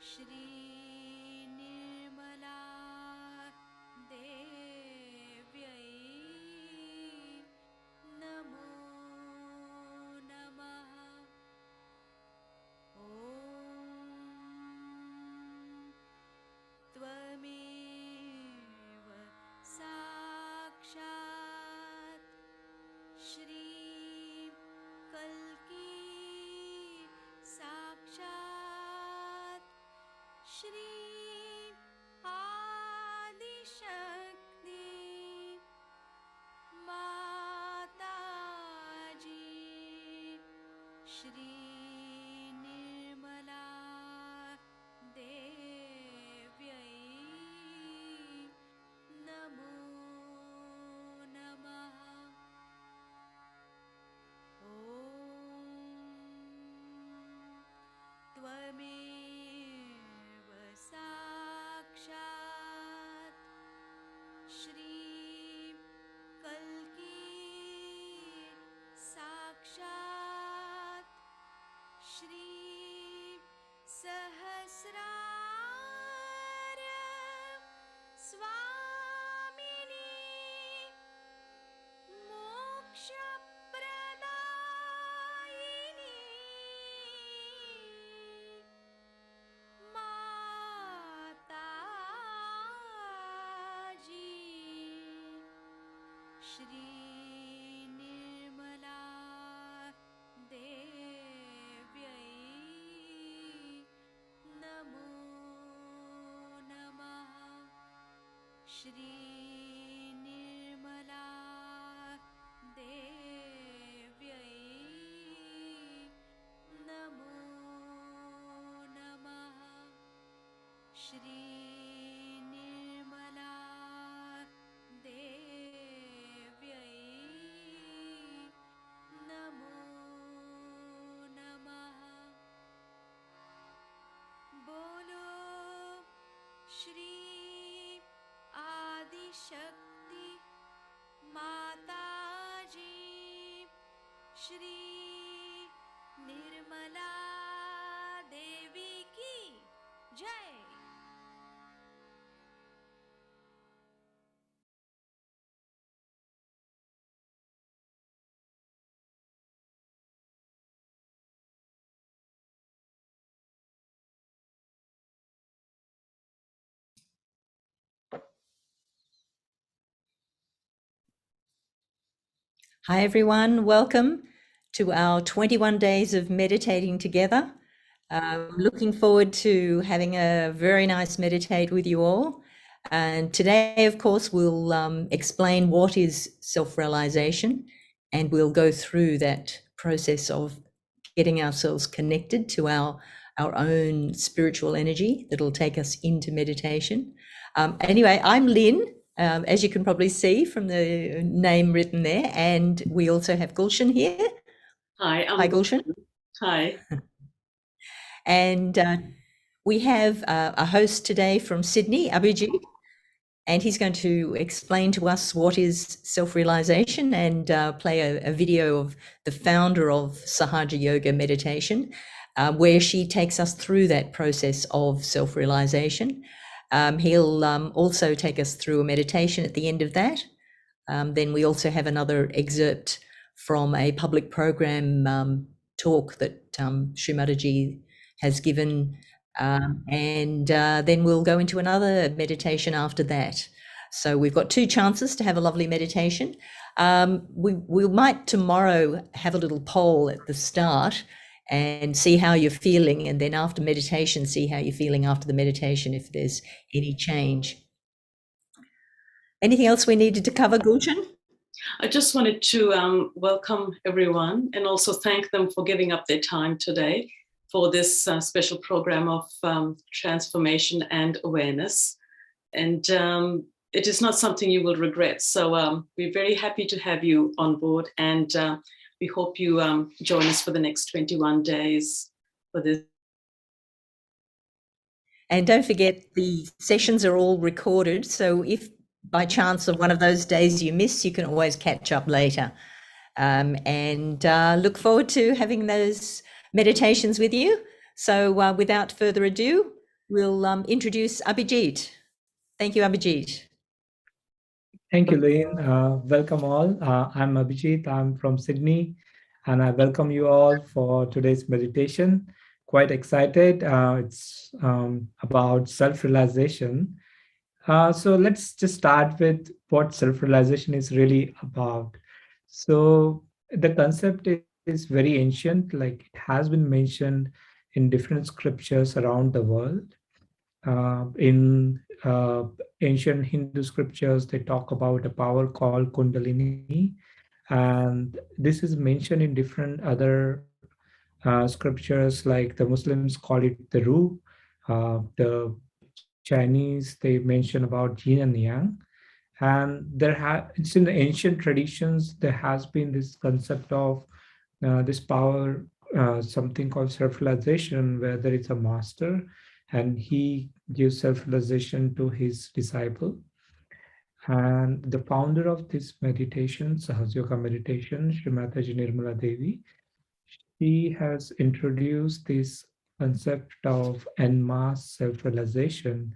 Shri Nirmala Devi Namo Namaha. Om Tvameva Sakshat Shri Kalki Sakshat Shri Adi Shakti Mataji Shri Nirmala Devi Namo Namaha. Om Tvameva Sakshat Shri Kalki Sakshat Shri Sahasrara Swamini Moksha Pradayini Mataji Shri Nirmala Devi Namo Namaha. Shri Nirmala Devi Namo Namaha. Shri Nirmala Devi Namo Namaha. Bolo Shri Adi Shakti Mataji Shri Nirmala Devi ki Jai. Hi, everyone. Welcome to our 21 days of meditating together. Looking forward to having a very nice meditate with you all. And today, of course, we'll explain what is self-realization, and we'll go through that process of getting ourselves connected to our own spiritual energy that'll take us into meditation. Anyway, I'm Lynn, as you can probably see from the name written there, and we also have Gulshan here. Hi, Hi, Gulshan. Hi. And we have a host today from Sydney, Abhijit, and he's going to explain to us what is self-realization and play a video of the founder of Sahaja Yoga meditation, where she takes us through that process of self-realization. He'll also take us through a meditation at the end of that. Then we also have another excerpt from a public program talk that Shri Mataji has given, and then we'll go into another meditation after that. So we've got two chances to have a lovely meditation. We might tomorrow have a little poll at the start and see how you're feeling, and then after meditation, see how you're feeling after the meditation, if there's any change. Anything else we needed to cover, Gulshan? I just wanted to welcome everyone and also thank them for giving up their time today for this special program of transformation and awareness. And it is not something you will regret. So we're very happy to have you on board, and we hope you join us for the next 21 days for this. And don't forget, the sessions are all recorded. So if by chance of one of those days you miss, you can always catch up later. And look forward to having those meditations with you. So without further ado, we'll introduce Abhijit. Thank you, Abhijit. Thank you, Lynn. Welcome all. I'm Abhijit. I'm from Sydney, and I welcome you all for today's meditation. Quite excited. It's about self-realization. So let's just start with what self-realization is really about. So the concept is very ancient, like it has been mentioned in different scriptures around the world. In ancient Hindu scriptures, they talk about a power called Kundalini, and this is mentioned in different other scriptures, like the Muslims call it the Ruh, the Chinese they mention about yin and yang, and it's in the ancient traditions there has been this concept of this power, something called self-realization, where there is a master and he gives self-realization to his disciple. And the founder of this meditation, Sahaja Yoga meditation, Shri Mataji Nirmala Devi, she has introduced this concept of en masse self-realization,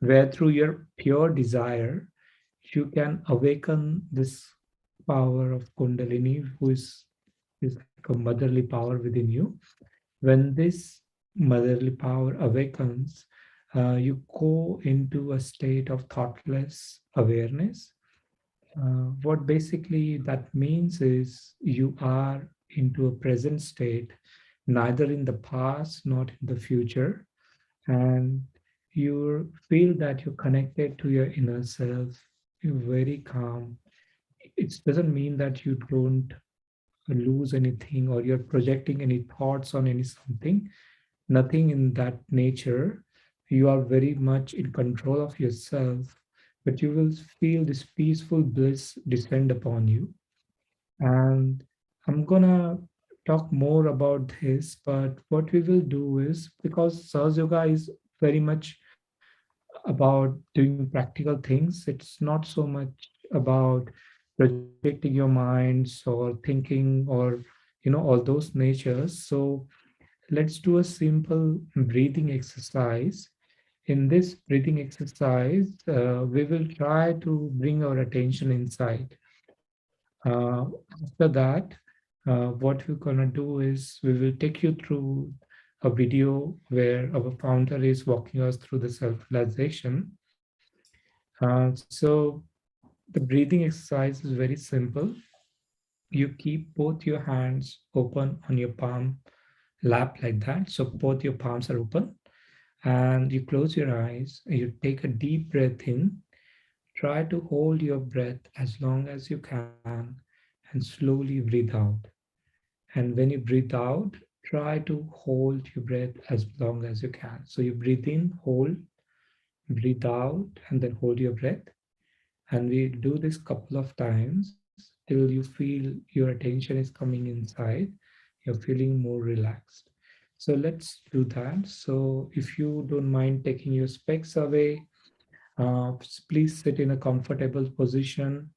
where through your pure desire, you can awaken this power of Kundalini, is like a motherly power within you. When this motherly power awakens, you go into a state of thoughtless awareness. What basically that means is you are into a present state, neither in the past, not in the future, and you feel that you're connected to your inner self. You're very calm. It doesn't mean that you don't lose anything or you're projecting any thoughts on any something. Nothing in that nature. You are very much in control of yourself, but you will feel this peaceful bliss descend upon you. And I'm gonna talk more about this, but what we will do is, because Sahaj Yoga is very much about doing practical things, it's not so much about projecting your minds or thinking or all those natures. So let's do a simple breathing exercise. In this breathing exercise, we will try to bring our attention inside. After that, what we're gonna do is we will take you through a video where our founder is walking us through the self-realization. So the breathing exercise is very simple. you keep both your hands open on your palm lap like that. So both your palms are open and you close your eyes. You take a deep breath in. Try to hold your breath as long as you can and slowly breathe out. And when you breathe out, try to hold your breath as long as you can. So you breathe in, hold, breathe out, and then hold your breath. And we do this couple of times till you feel your attention is coming inside, you're feeling more relaxed. So let's do that. So if you don't mind taking your specs away, please sit in a comfortable position.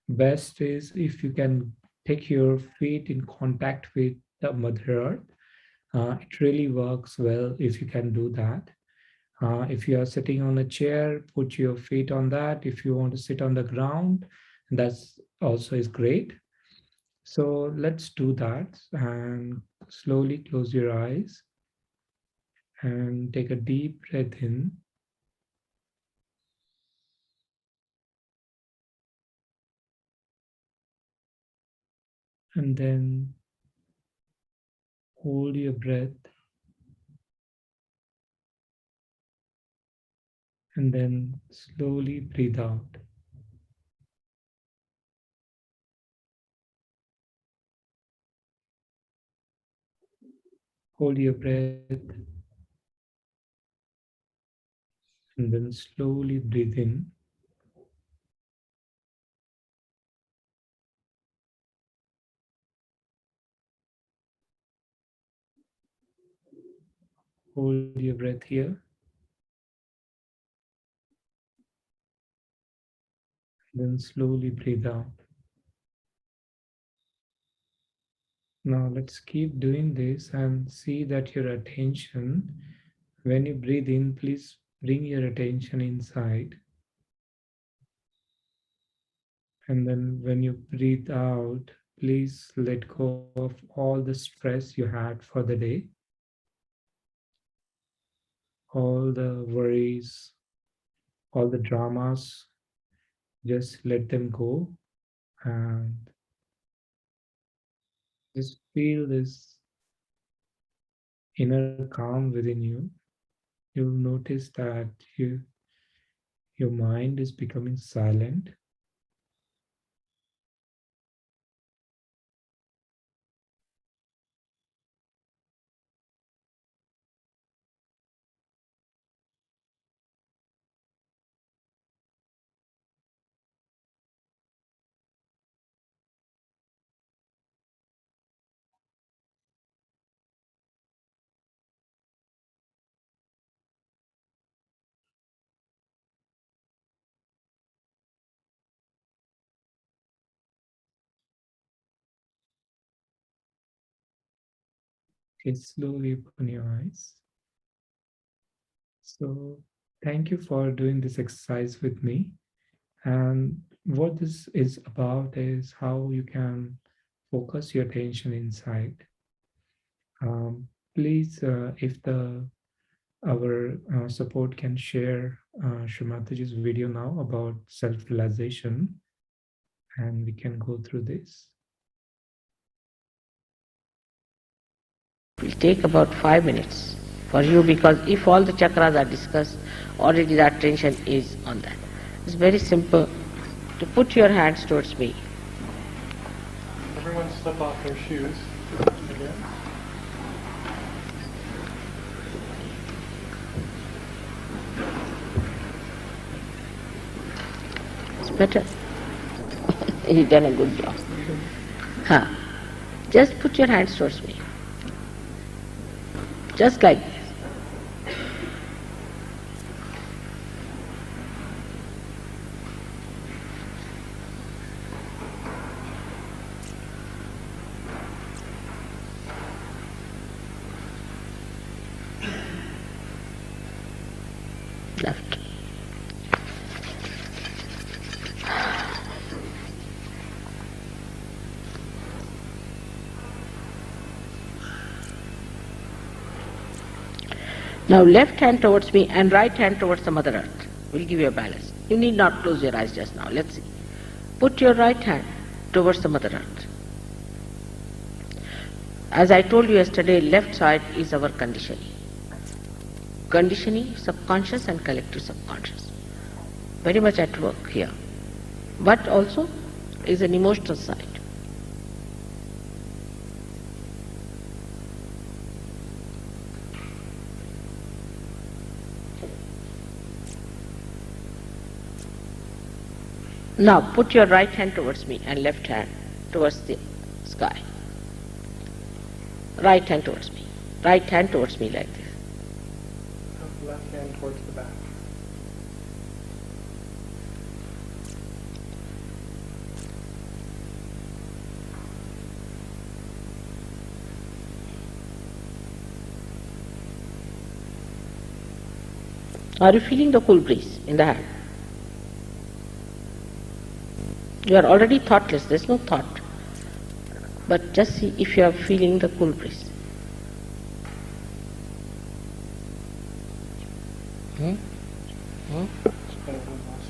Best is if you can take your feet in contact with the Mother Earth. It really works well if you can do that. If you are sitting on a chair, put your feet on that. If you want to sit on the ground, that's also is great. So let's do that and slowly close your eyes and take a deep breath in. And then hold your breath and then slowly breathe out. Hold your breath and then slowly breathe in. Hold your breath here. Then slowly breathe out. Now let's keep doing this and see that your attention, when you breathe in, please bring your attention inside. And then when you breathe out, please let go of all the stress you had for the day, all the worries, all the dramas. Just let them go and just feel this inner calm within you. You'll notice that your mind is becoming silent. Okay, slowly open your eyes. So thank you for doing this exercise with me. And what this is about is how you can focus your attention inside. Please, if the our support can share Shri Mataji's video now about self-realization, and we can go through this. It will take about 5 minutes for you, because if all the chakras are discussed, already the attention is on that. It's very simple to put your hands towards me. Everyone slip off their shoes again. It's better. You've done a good job. Just put your hands towards me. Just like this. Left. Now left hand towards me and right hand towards the Mother Earth. Will give you a balance. You need not close your eyes just now. Let's see. Put your right hand towards the Mother Earth. As I told you yesterday, left side is our conditioning. Conditioning, subconscious and collective subconscious. Very much at work here. But also is an emotional side. Now put your right hand towards me and left hand towards the sky. Right hand towards me. Right hand towards me like this. Left hand towards the back. Are you feeling the cool breeze in the hand? You are already thoughtless, there is no thought. But just see if you are feeling the cool breeze.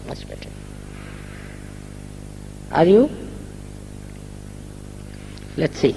Much better. Are you? Let's see.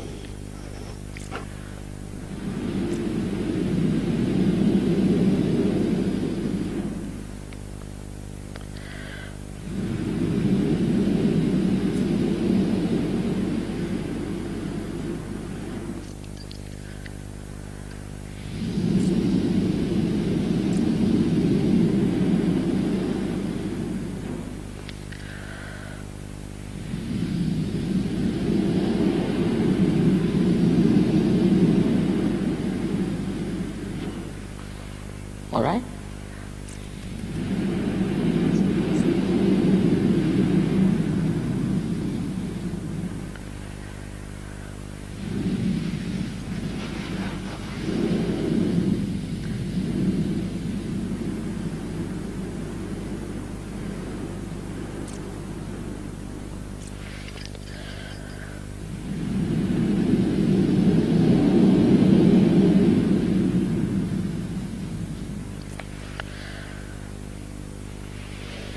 All right?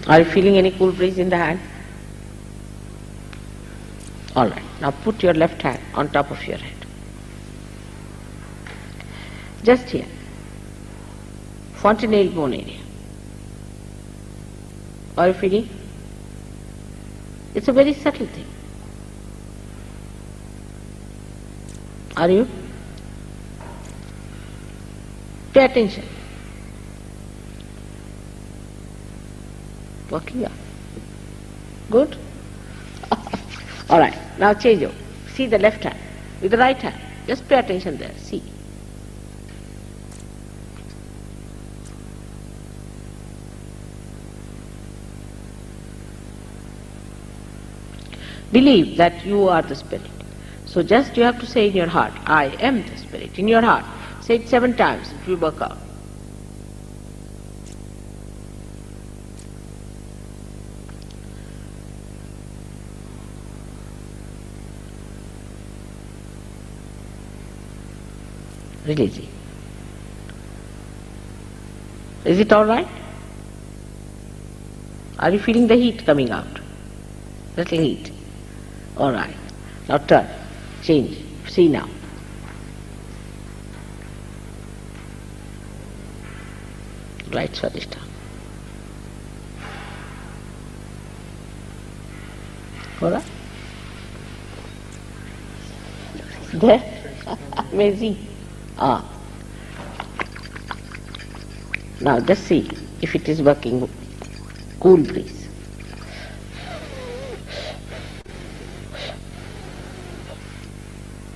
Are you feeling any cool breeze in the hand? All right. Now put your left hand on top of your head. Just here. Fontanelle bone area. Are you feeling? It's a very subtle thing. Are you? Pay attention. Working up. Good? All right. Now change over. See the left hand with the right hand. Just pay attention there. See. Believe that you are the spirit. So just you have to say in your heart, I am the spirit. In your heart. Say it 7 times. It will work out. Releasing. Is it all right? Are you feeling the heat coming out? Little heat. All right. Now turn. Change. See now. Right Swadhisthana. All right? There? Amazing. Now just see if it is working. Cool breeze.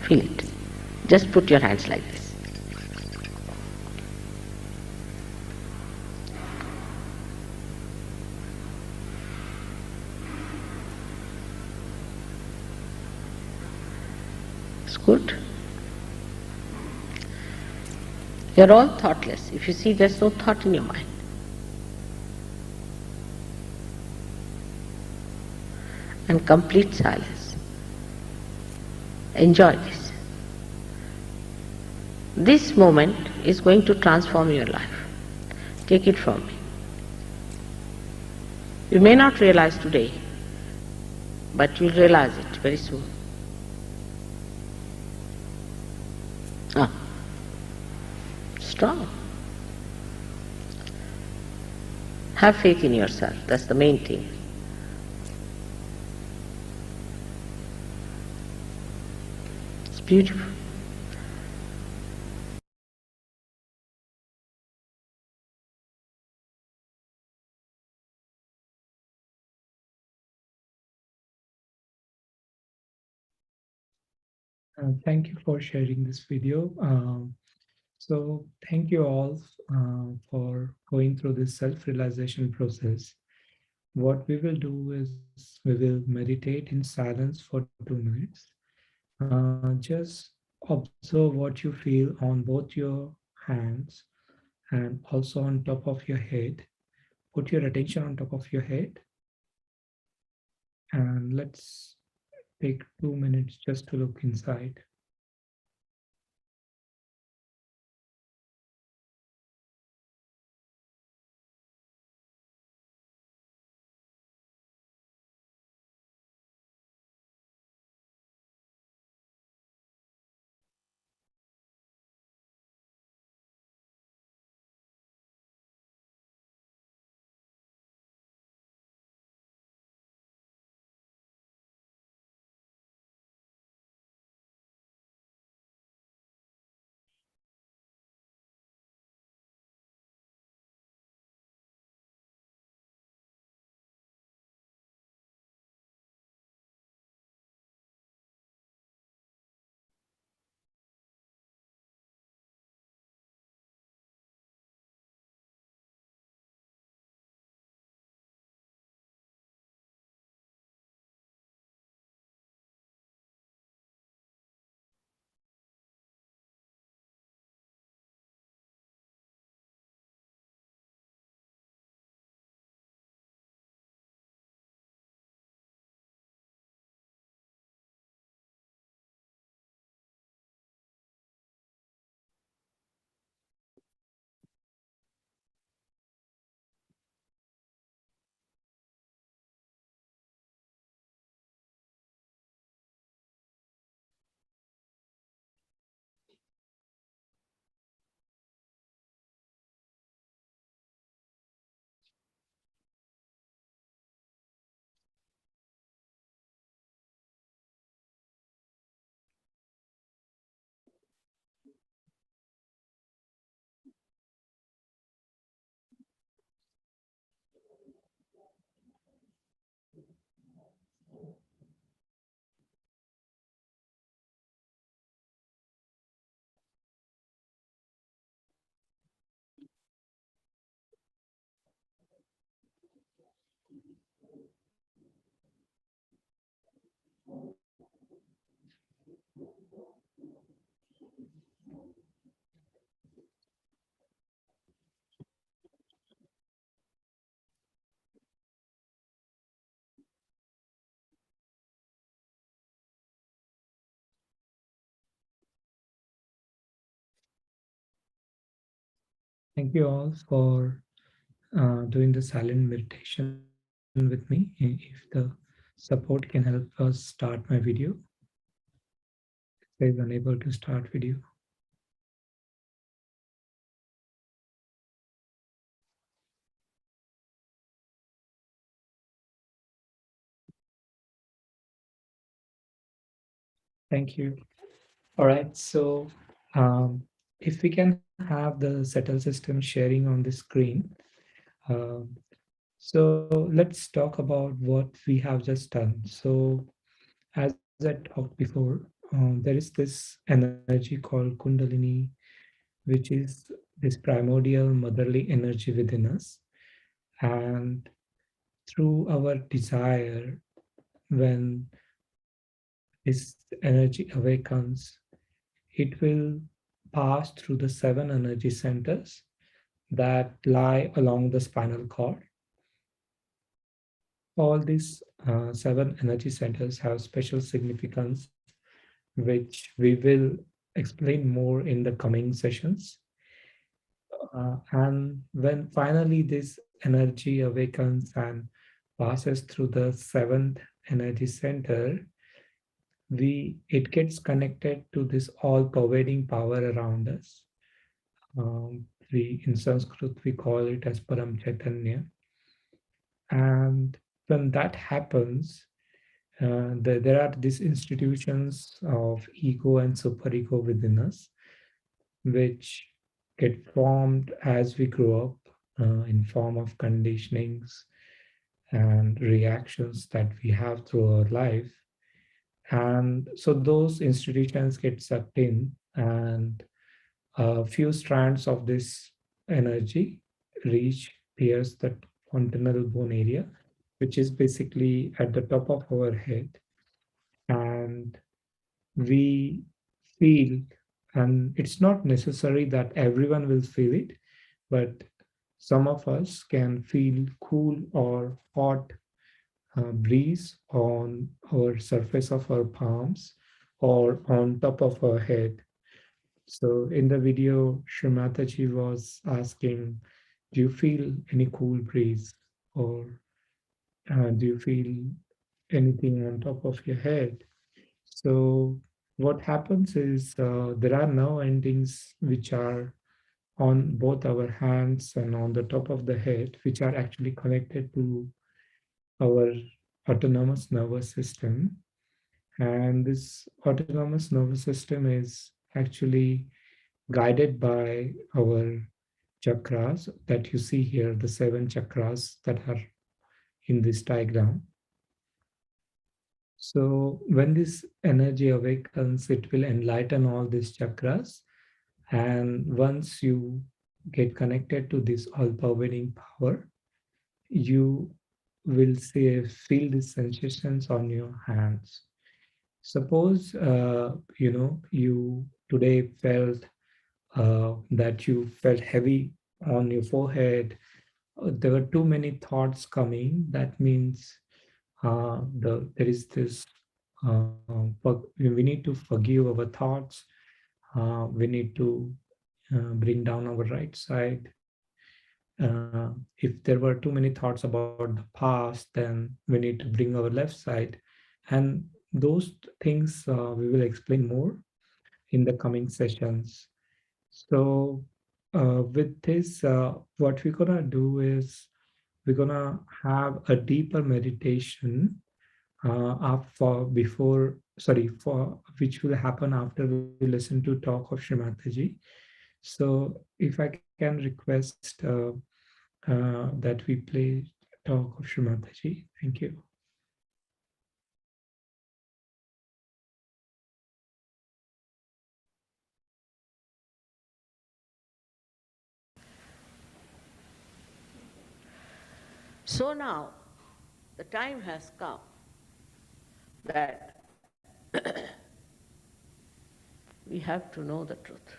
Feel it. Just put your hands like this. It's good. You're all thoughtless. If you see there's no thought in your mind. And complete silence. Enjoy this. This moment is going to transform your life. Take it from me. You may not realize today, but you'll realize it very soon. strong. Have faith in yourself. That's the main thing. It's beautiful. Thank you for sharing this video. So thank you all for going through this self-realization process. What we will do is we will meditate in silence for 2 minutes. Just observe what you feel on both your hands and also on top of your head. Put your attention on top of your head, and let's take 2 minutes just to look inside. Thank you all for doing the silent meditation with me. If the support can help us start my video, I is unable to start video. Thank you. All right, so um, if we can have the settle system sharing on the screen. Um, so let's talk about what we have just done. So as I talked before, there is this energy called Kundalini, which is this primordial motherly energy within us. And through our desire, when this energy awakens, it will pass through the 7 energy centers that lie along the spinal cord. All these 7 energy centers have special significance, which we will explain more in the coming sessions. And when finally this energy awakens and passes through the seventh energy center, it gets connected to this all-pervading power around us. In Sanskrit we call it as Param Chaitanya. And when that happens, there are these institutions of ego and superego within us, which get formed as we grow up in form of conditionings and reactions that we have through our life. And so those institutions get sucked in, and a few strands of this energy pierce the fontanel bone area, which is basically at the top of our head. And we feel, and it's not necessary that everyone will feel it, but some of us can feel cool or hot breeze on our surface of our palms or on top of our head. So in the video, Shri Mataji was asking, do you feel any cool breeze, or do you feel anything on top of your head? So what happens is there are nerve endings which are on both our hands and on the top of the head, which are actually connected to our autonomous nervous system. And this autonomous nervous system is actually guided by our chakras that you see here, the 7 chakras that are in this diagram. So when this energy awakens, it will enlighten all these chakras. And once you get connected to this all-pervading power, you will feel these sensations on your hands. Suppose, you today felt that you felt heavy on your forehead. There were too many thoughts coming. That means there is this, we need to forgive our thoughts. We need to bring down our right side. If there were too many thoughts about the past, then we need to bring our left side. And those things we will explain more in the coming sessions. So with this, what we're gonna do is we're gonna have a deeper meditation for which will happen after we listen to talk of Shri Mataji. So if I can request that we play talk of Shri Mataji. Thank you. So now, the time has come that we have to know the truth.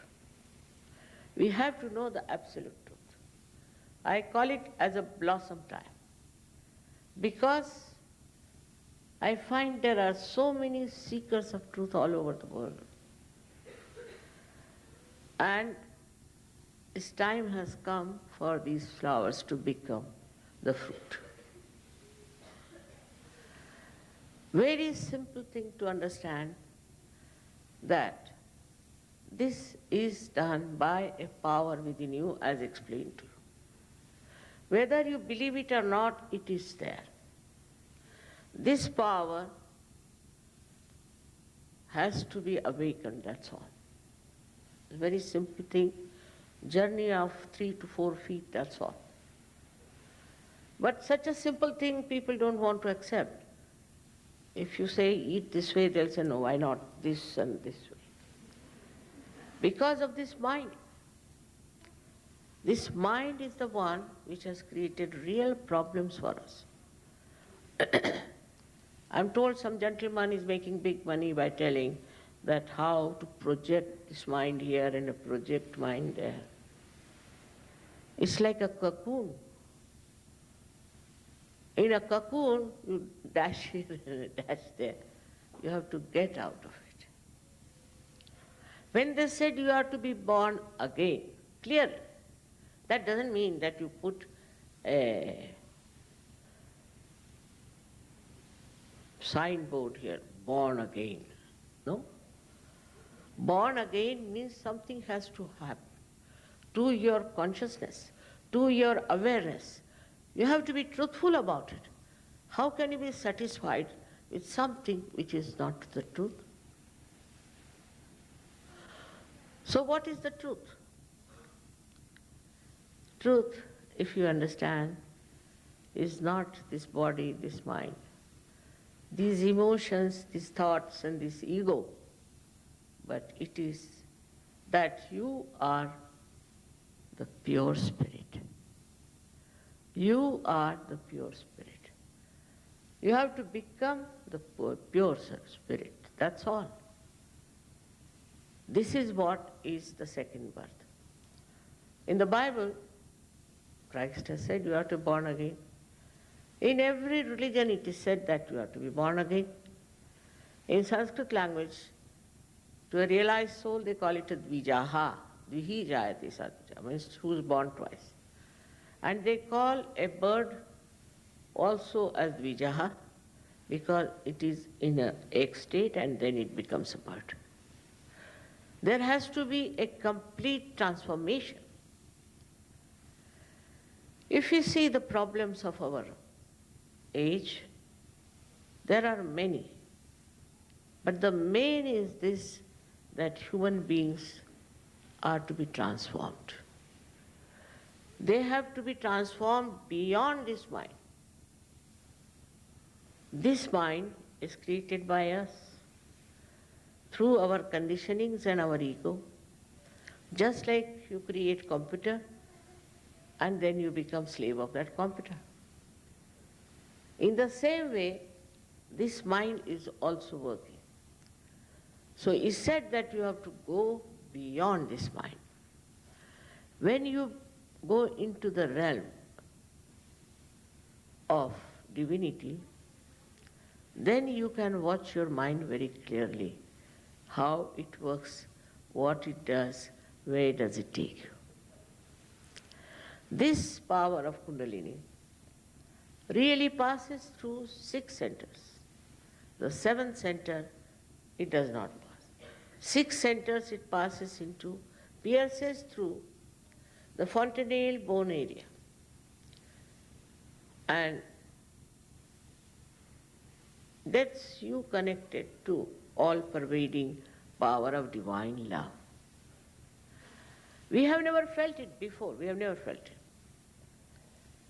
We have to know the absolute truth. I call it as a blossom time, because I find there are so many seekers of truth all over the world. And this time has come for these flowers to become the fruit. Very simple thing to understand, that this is done by a power within you, as explained to you. Whether you believe it or not, it is there. This power has to be awakened, that's all. It's a very simple thing, journey of 3 to 4 feet, that's all. But such a simple thing people don't want to accept. If you say eat this way, they'll say no, why not this and this way? Because of this mind. This mind is the one which has created real problems for us. I'm told some gentleman is making big money by telling that how to project this mind here and a project mind there. It's like a cocoon. In a cocoon, you dash here and dash there. You have to get out of it. When they said you are to be born again, clearly, that doesn't mean that you put a signboard here, born again. No. Born again means something has to happen. to your consciousness, to your awareness. You have to be truthful about it. How can you be satisfied with something which is not the truth? So what is the truth? Truth, if you understand, is not this body, this mind. These emotions, these thoughts, and this ego, but it is that you are the pure spirit. You are the pure spirit. You have to become the pure spirit. That's all. This is what is the second birth. In the Bible, Christ has said you have to be born again. In every religion it is said that you have to be born again. In Sanskrit language, to a realized soul they call it a dvijaha. Dvihi jayati satya, means who is born twice. And they call a bird also as dvijaha because it is in an egg state and then it becomes a bird. There has to be a complete transformation. If you see the problems of our age, there are many. But the main is this, that human beings are to be transformed. They have to be transformed beyond this mind. This mind is created by us through our conditionings and our ego. Just like you create computer and then you become slave of that computer. In the same way, this mind is also working. So it's said that you have to go beyond this mind. When you go into the realm of divinity, then you can watch your mind very clearly, how it works, what it does, where does it take you. This power of Kundalini really passes through 6 centers. The 7th center, it does not pass. 6 centers it passes into, pierces through the fontanelle bone area. And that's you connected to all-pervading power of divine love. We have never felt it before. We have never felt it.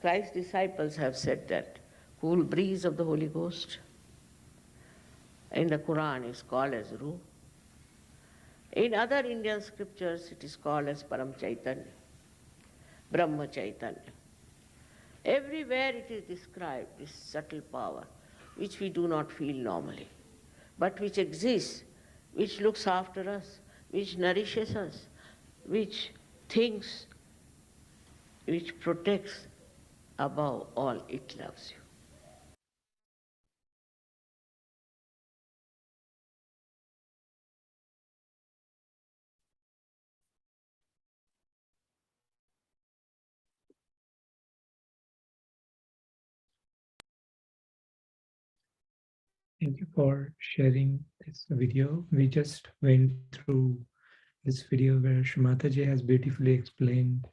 Christ's disciples have said that cool breeze of the Holy Ghost in the Quran is called as Ruh. In other Indian scriptures it is called as Param Chaitanya, Brahma Chaitanya. Everywhere it is described, this subtle power, which we do not feel normally, but which exists, which looks after us, which nourishes us, which thinks, which protects. Above all, it loves you. Thank you for sharing this video. We just went through this video where Shri Mataji has beautifully explained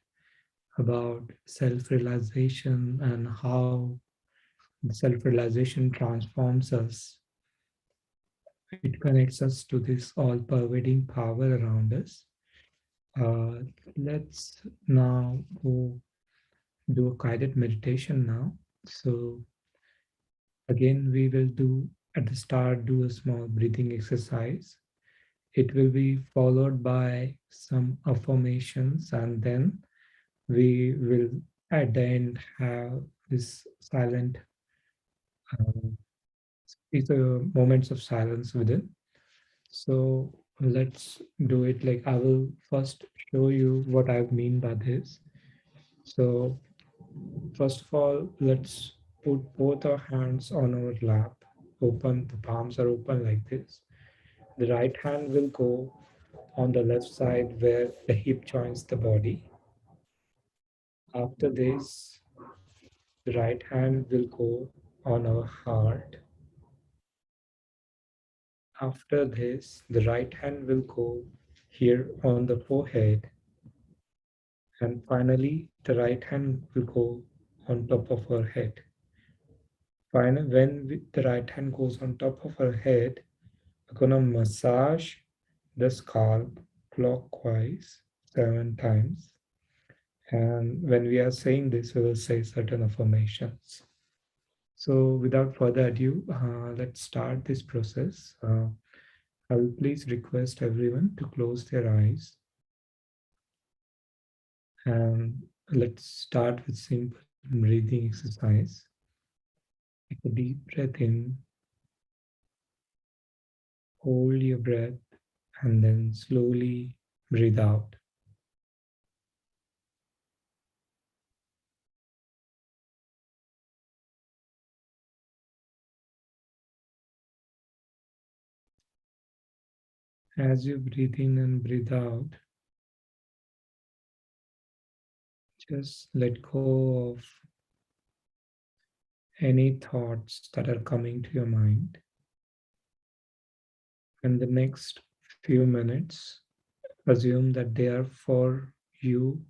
about self-realization and how self-realization transforms us. It connects us to this all-pervading power around us. Let's now go do a guided meditation now. So again, we will do at the start, do a small breathing exercise. It will be followed by some affirmations, and then we will at the end have this silent these are moments of silence within. So let's do it. Like I will first show you what I mean by this. So first of all, let's put both our hands on our lap, open, the palms are open like this. The right hand will go on the left side where the hip joins the body. After this, the right hand will go on our heart. After this, the right hand will go here on the forehead. And finally, the right hand will go on top of our head. Finally, when the right hand goes on top of our head, we're going to massage the scalp clockwise 7 times. And when we are saying this, we will say certain affirmations. So without further ado, let's start this process. I will please request everyone to close their eyes. And let's start with simple breathing exercise. Take a deep breath in, hold your breath, and then slowly breathe out. As you breathe in and breathe out, just let go of any thoughts that are coming to your mind. And the next few minutes, assume that they are for you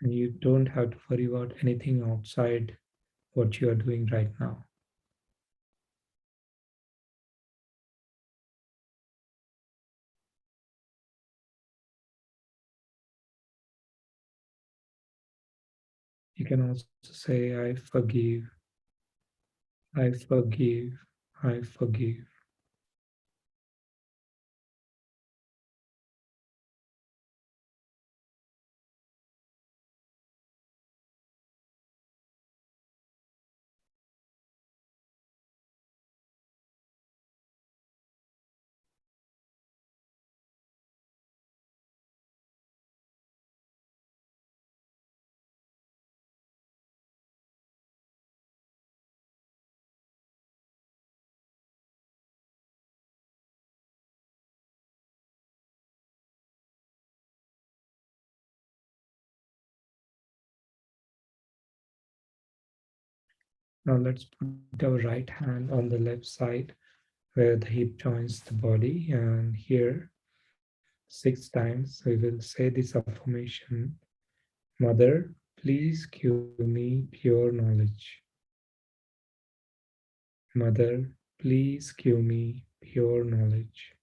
and you don't have to worry about anything outside what you are doing right now. You can also say, I forgive, I forgive, I forgive. Now let's put our right hand on the left side where the hip joins the body, and here 6 times we will say this affirmation. Mother, please give me pure knowledge. Mother, please give me pure knowledge.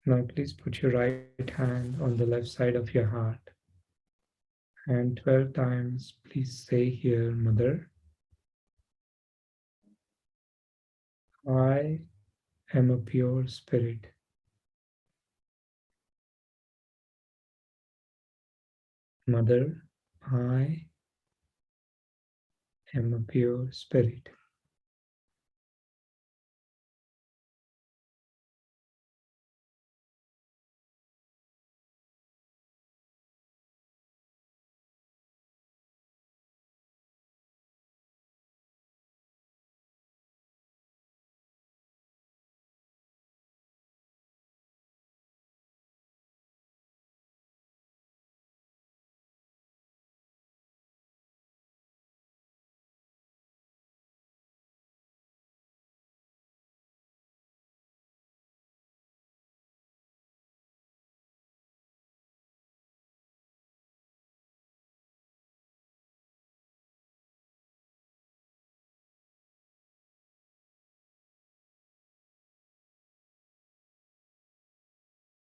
Now please put your right hand on the left side of your heart. And 12 times, please say here, Mother, I am a pure spirit. Mother, I am a pure spirit.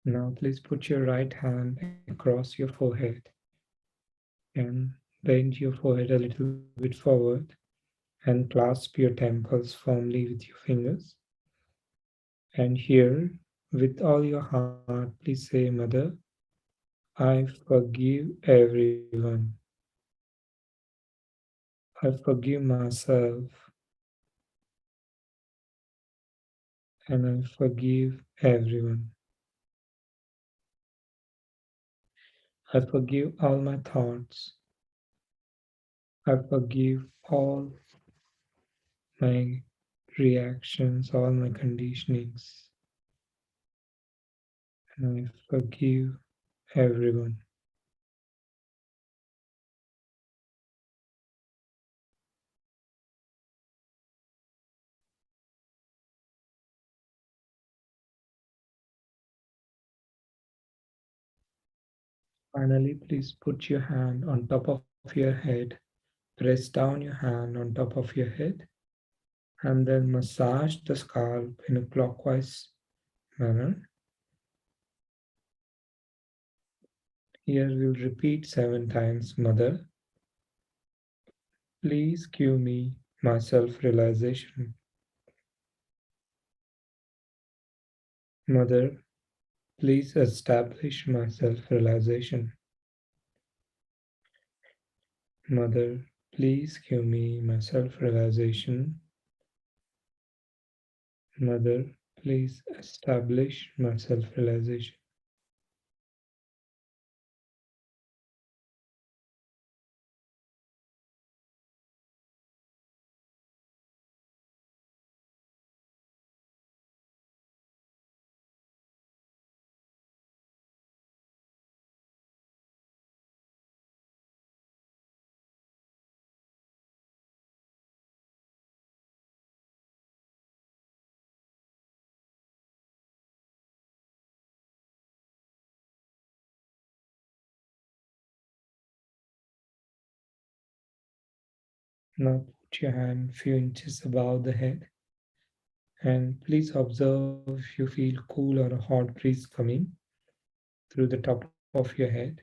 Now please put your right hand across your forehead and bend your forehead a little bit forward and clasp your temples firmly with your fingers. And here, with all your heart, please say, Mother, I forgive everyone. I forgive myself and I forgive everyone. I forgive all my thoughts. I forgive all my reactions, all my conditionings. And I forgive everyone. Finally, please put your hand on top of your head. Press down your hand on top of your head and then massage the scalp in a clockwise manner. Here we'll repeat 7 times, Mother, please give me my self-realization. Mother, please establish my self-realization. Mother, please give me my self-realization. Mother, please establish my self-realization. Now put your hand a few inches above the head and please observe if you feel cool or a hot breeze coming through the top of your head.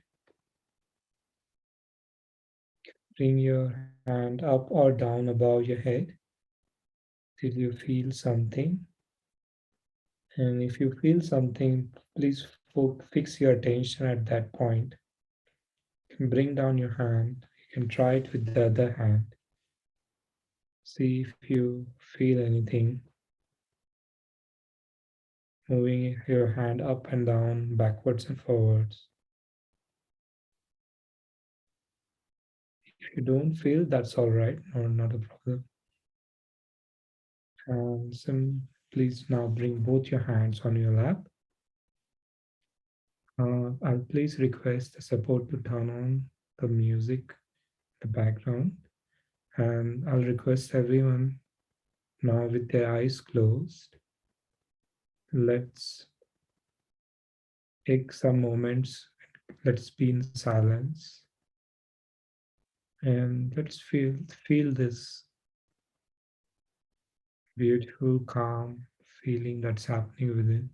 Bring your hand up or down above your head till you feel something. And if you feel something, please fix your attention at that point. You can bring down your hand. You can try it with the other hand. See if you feel anything. Moving your hand up and down, backwards and forwards. If you don't feel, that's all right, or not a problem. And please now bring both your hands on your lap. I'll please request the support to turn on the music, the background, and I'll request everyone now with their eyes closed. Let's take some moments, let's be in silence, and let's feel this beautiful, calm feeling that's happening within.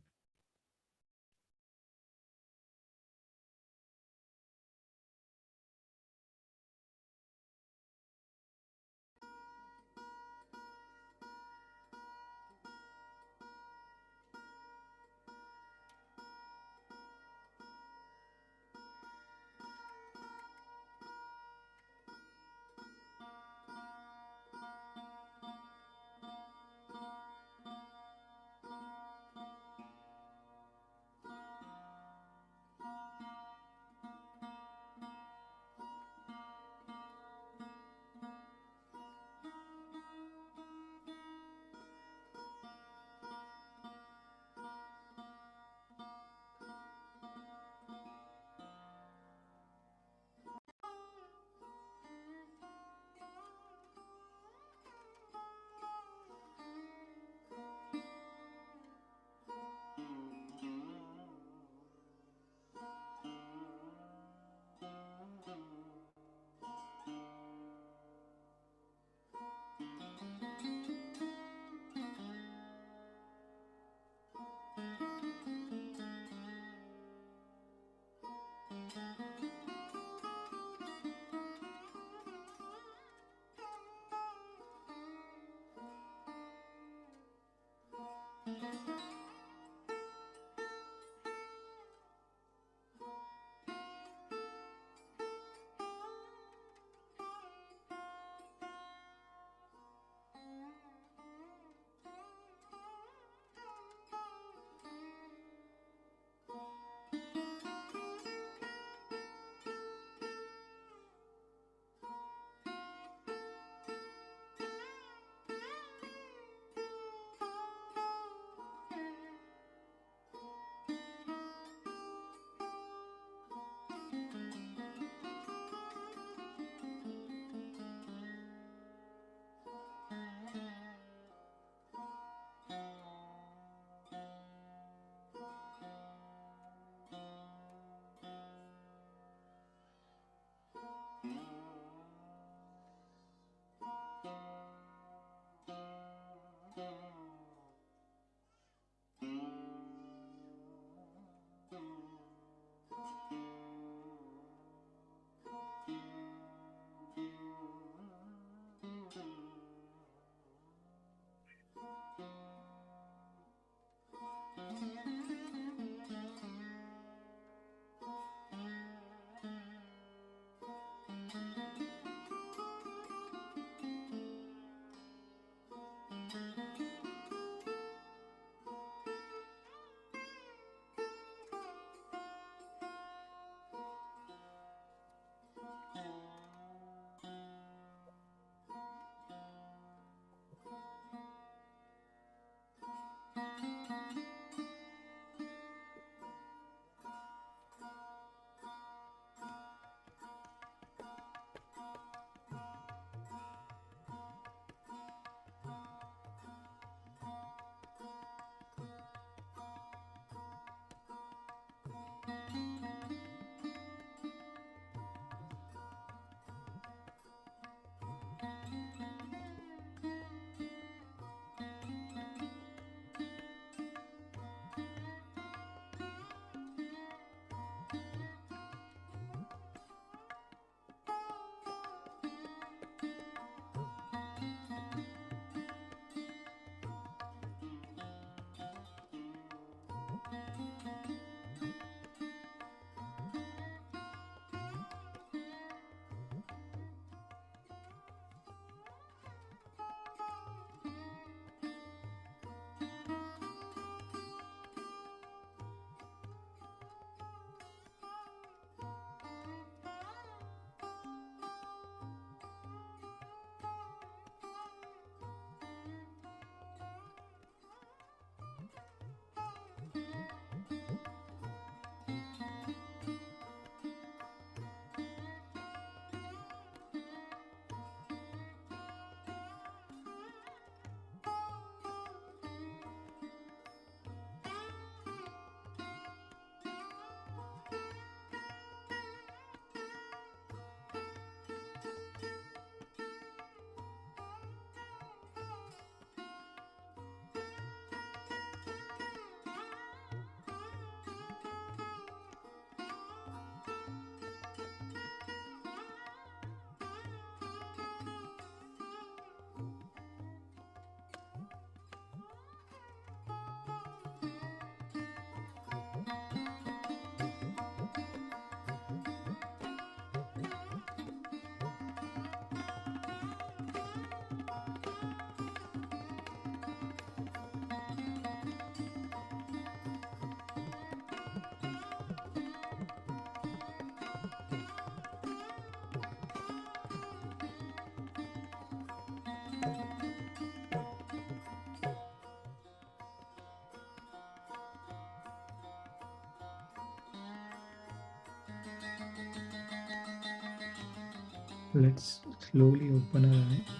Let's slowly open our eyes.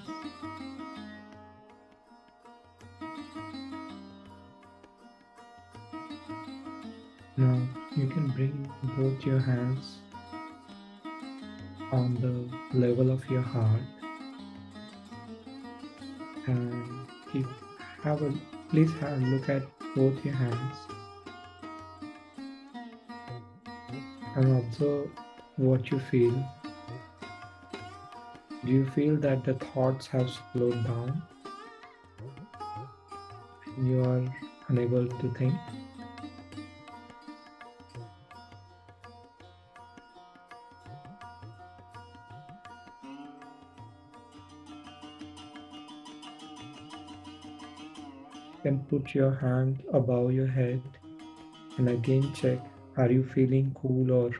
Now you can bring both your hands on the level of your heart and please have a look at both your hands and observe what you feel. Do you feel that the thoughts have slowed down and you are unable to think? Then put your hand above your head and again check, are you feeling cool or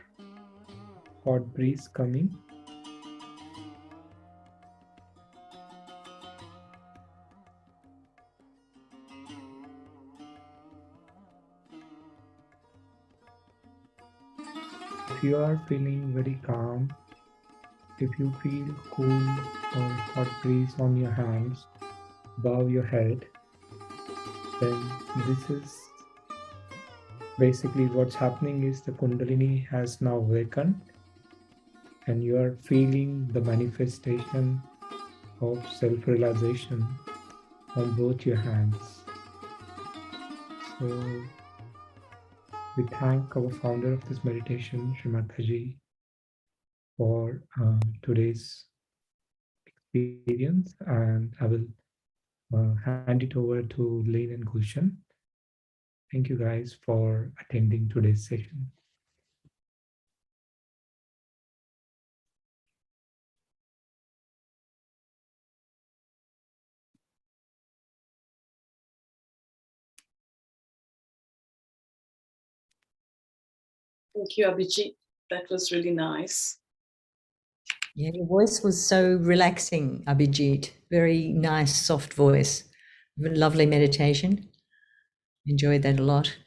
hot breeze coming? If you are feeling very calm, if you feel cool or hot breeze on your hands above your head, then this is basically what's happening is the Kundalini has now awakened and you are feeling the manifestation of self-realization on both your hands. So we thank our founder of this meditation, Shri Mataji, for today's experience, and I will hand it over to Lane and Gulshan. Thank you guys for attending today's session. Thank you, Abhijit. That was really nice. Yeah, your voice was so relaxing, Abhijit. Very nice, soft voice. Lovely meditation. Enjoyed that a lot.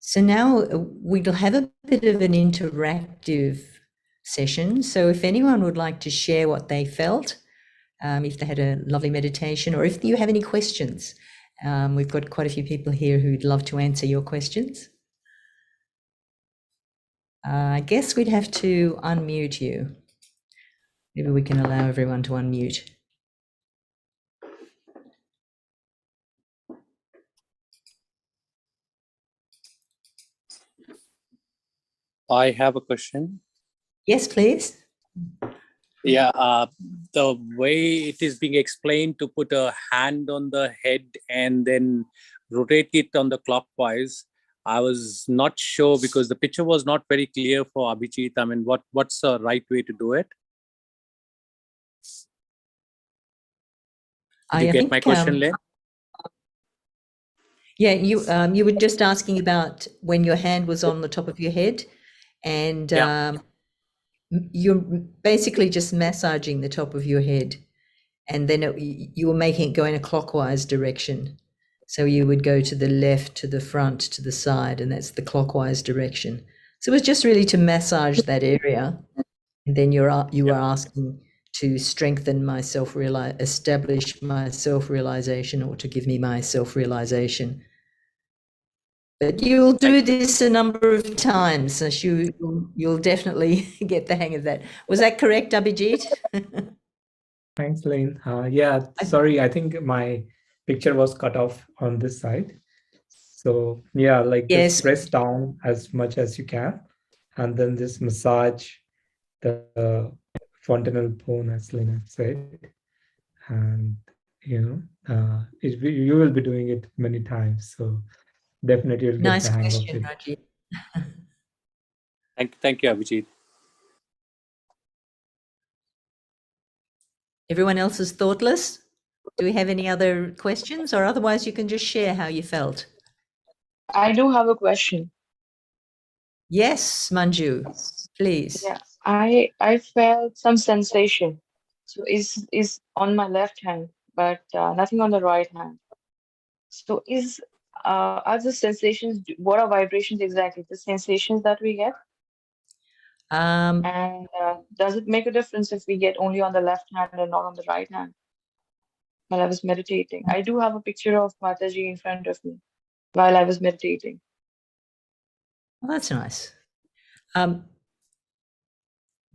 So now we'll have a bit of an interactive session. So if anyone would like to share what they felt, if they had a lovely meditation, or if you have any questions, we've got quite a few people here who'd love to answer your questions. I guess we'd have to unmute you. Maybe we can allow everyone to unmute. I have a question. Yes, please. Yeah, the way it is being explained to put a hand on the head and then rotate it on the clockwise, I was not sure because the picture was not very clear for Abhijit. I mean, what's the right way to do it? Did you get my question, Len? Yeah, you were just asking about when your hand was on the top of your head, and you're basically just massaging the top of your head, and then you were making it go in a clockwise direction. So you would go to the left, to the front, to the side, and that's the clockwise direction. So it was just really to massage that area, and then you were asking to strengthen my establish my self-realization, or to give me my self-realization. But you'll do this a number of times, so you'll definitely get the hang of that. Was that correct, Abhijit? Thanks, Lane. Yeah, sorry, I think my picture was cut off on this side. So yeah, like Yes. just press down as much as you can, and then just massage the fontanel bone, as Lena said. And you will be doing it many times. So definitely you'll get Nice the hang of question, it. Rajiv. Thank you, Abhijit. Everyone else is thoughtless. Do we have any other questions, or otherwise you can just share how you felt? I do have a question. Yes, Manju, please. Yeah, I felt some sensation. So is on my left hand, but nothing on the right hand. So are the sensations, what are vibrations exactly? The sensations that we get? And does it make a difference if we get only on the left hand and not on the right hand? While I was meditating, I do have a picture of Mataji in front of me while I was meditating. Well, that's nice.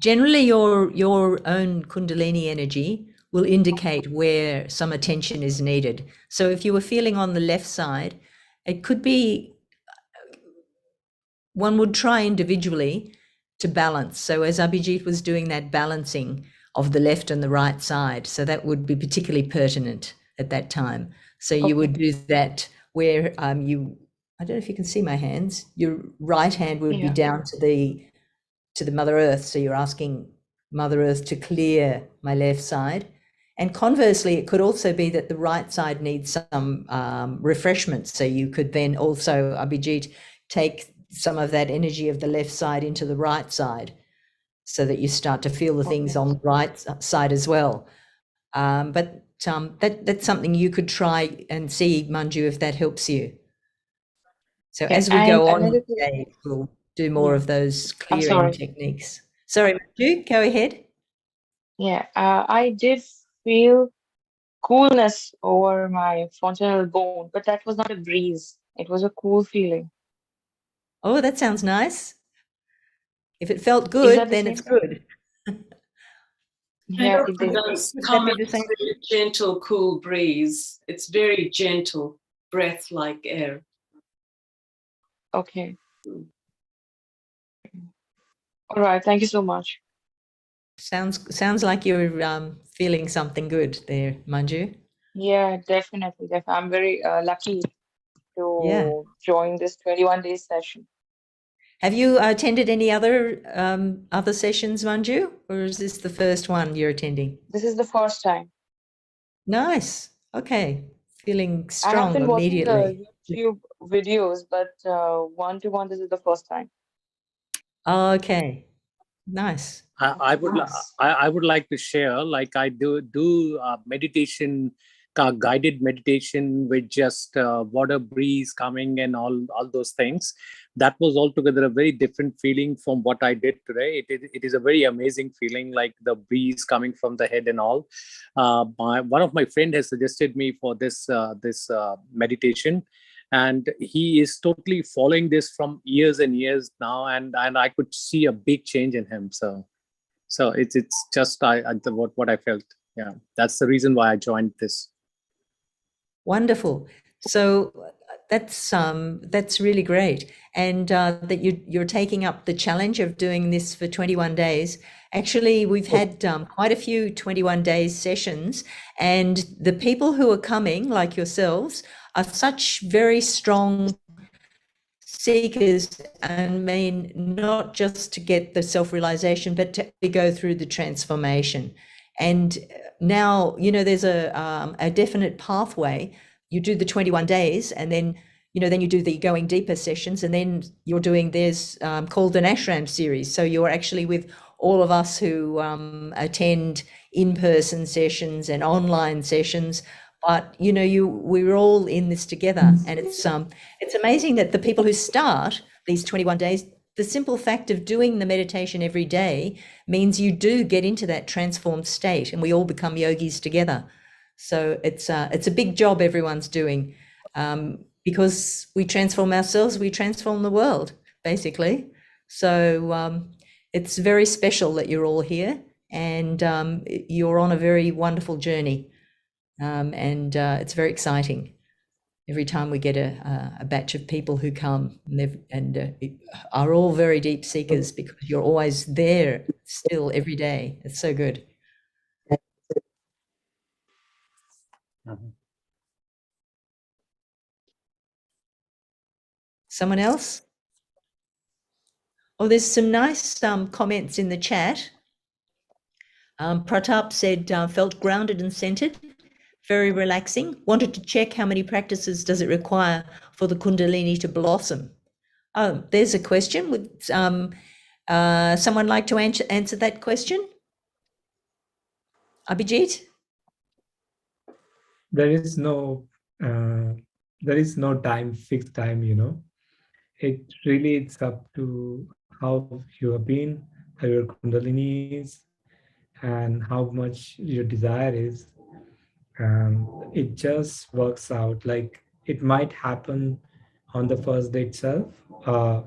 Generally, your own Kundalini energy will indicate where some attention is needed. So if you were feeling on the left side, it could be, one would try individually to balance. So as Abhijit was doing that balancing of the left and the right side, so that would be particularly pertinent at that time. So you would do that where I don't know if you can see my hands, your right hand would be down to the Mother Earth. So you're asking Mother Earth to clear my left side. And conversely, it could also be that the right side needs some refreshment. So you could then also, Abhijit, take some of that energy of the left side into the right side, so that you start to feel the things on the right side as well. But that's something you could try and see, Manju, if that helps you. So as we go on today, we'll do more of those clearing techniques. Sorry, Manju, go ahead. Yeah, I did feel coolness over my fontanel bone, but that was not a breeze. It was a cool feeling. Oh, that sounds nice. If it felt Is good, that the then same it's thing? good. Yeah, And it also is. does Would come that be in the a same? very gentle, cool breeze. It's very gentle, breath-like air. Okay. Mm. All right. Thank you so much. Sounds like you're feeling something good there, Manju. Yeah, definitely. I'm very lucky Yeah. to join this 21-day session. Have you attended any other sessions, Manju, or is this the first one you're attending? This is the first time. Nice. Okay. Feeling I have strong been watching immediately. the YouTube videos, but one-to-one, this is the first time. Okay. Nice. I would like to share, like I do meditation, guided meditation with just water breeze coming and all those things. That was altogether a very different feeling from what I did today. It is a very amazing feeling, like the breeze coming from the head and all. One of my friend has suggested me for this meditation, and he is totally following this from years and years now, and I could see a big change in him. So it's just what I felt. Yeah, that's the reason why I joined this. Wonderful. So that's really great, and that you're taking up the challenge of doing this for 21 days. Actually, we've had quite a few 21 days sessions, and the people who are coming, like yourselves, are such very strong seekers, and mean not just to get the self-realization, but to go through the transformation. And now, there's a definite pathway. You do the 21 days, and then you do the going deeper sessions, and then you're doing there's called an ashram series. So you're actually with all of us who attend in-person sessions and online sessions. But we're all in this together, and it's amazing that the people who start these 21 days, the simple fact of doing the meditation every day means you do get into that transformed state, and we all become yogis together. So it's a big job everyone's doing, because we transform ourselves, we transform the world, basically. So it's very special that you're all here, and you're on a very wonderful journey. And it's very exciting every time we get a batch of people who come, and are all very deep seekers, because you're always there still every day. It's so good. Someone else? Oh, there's some nice comments in the chat. Pratap said, felt grounded and centered, very relaxing. Wanted to check how many practices does it require for the Kundalini to blossom? Oh, there's a question. Would someone like to answer that question? Abhijit? There is no fixed time, It really it's up to how you have been, how your Kundalini is, and how much your desire is. It just works out. Like it might happen on the first day itself.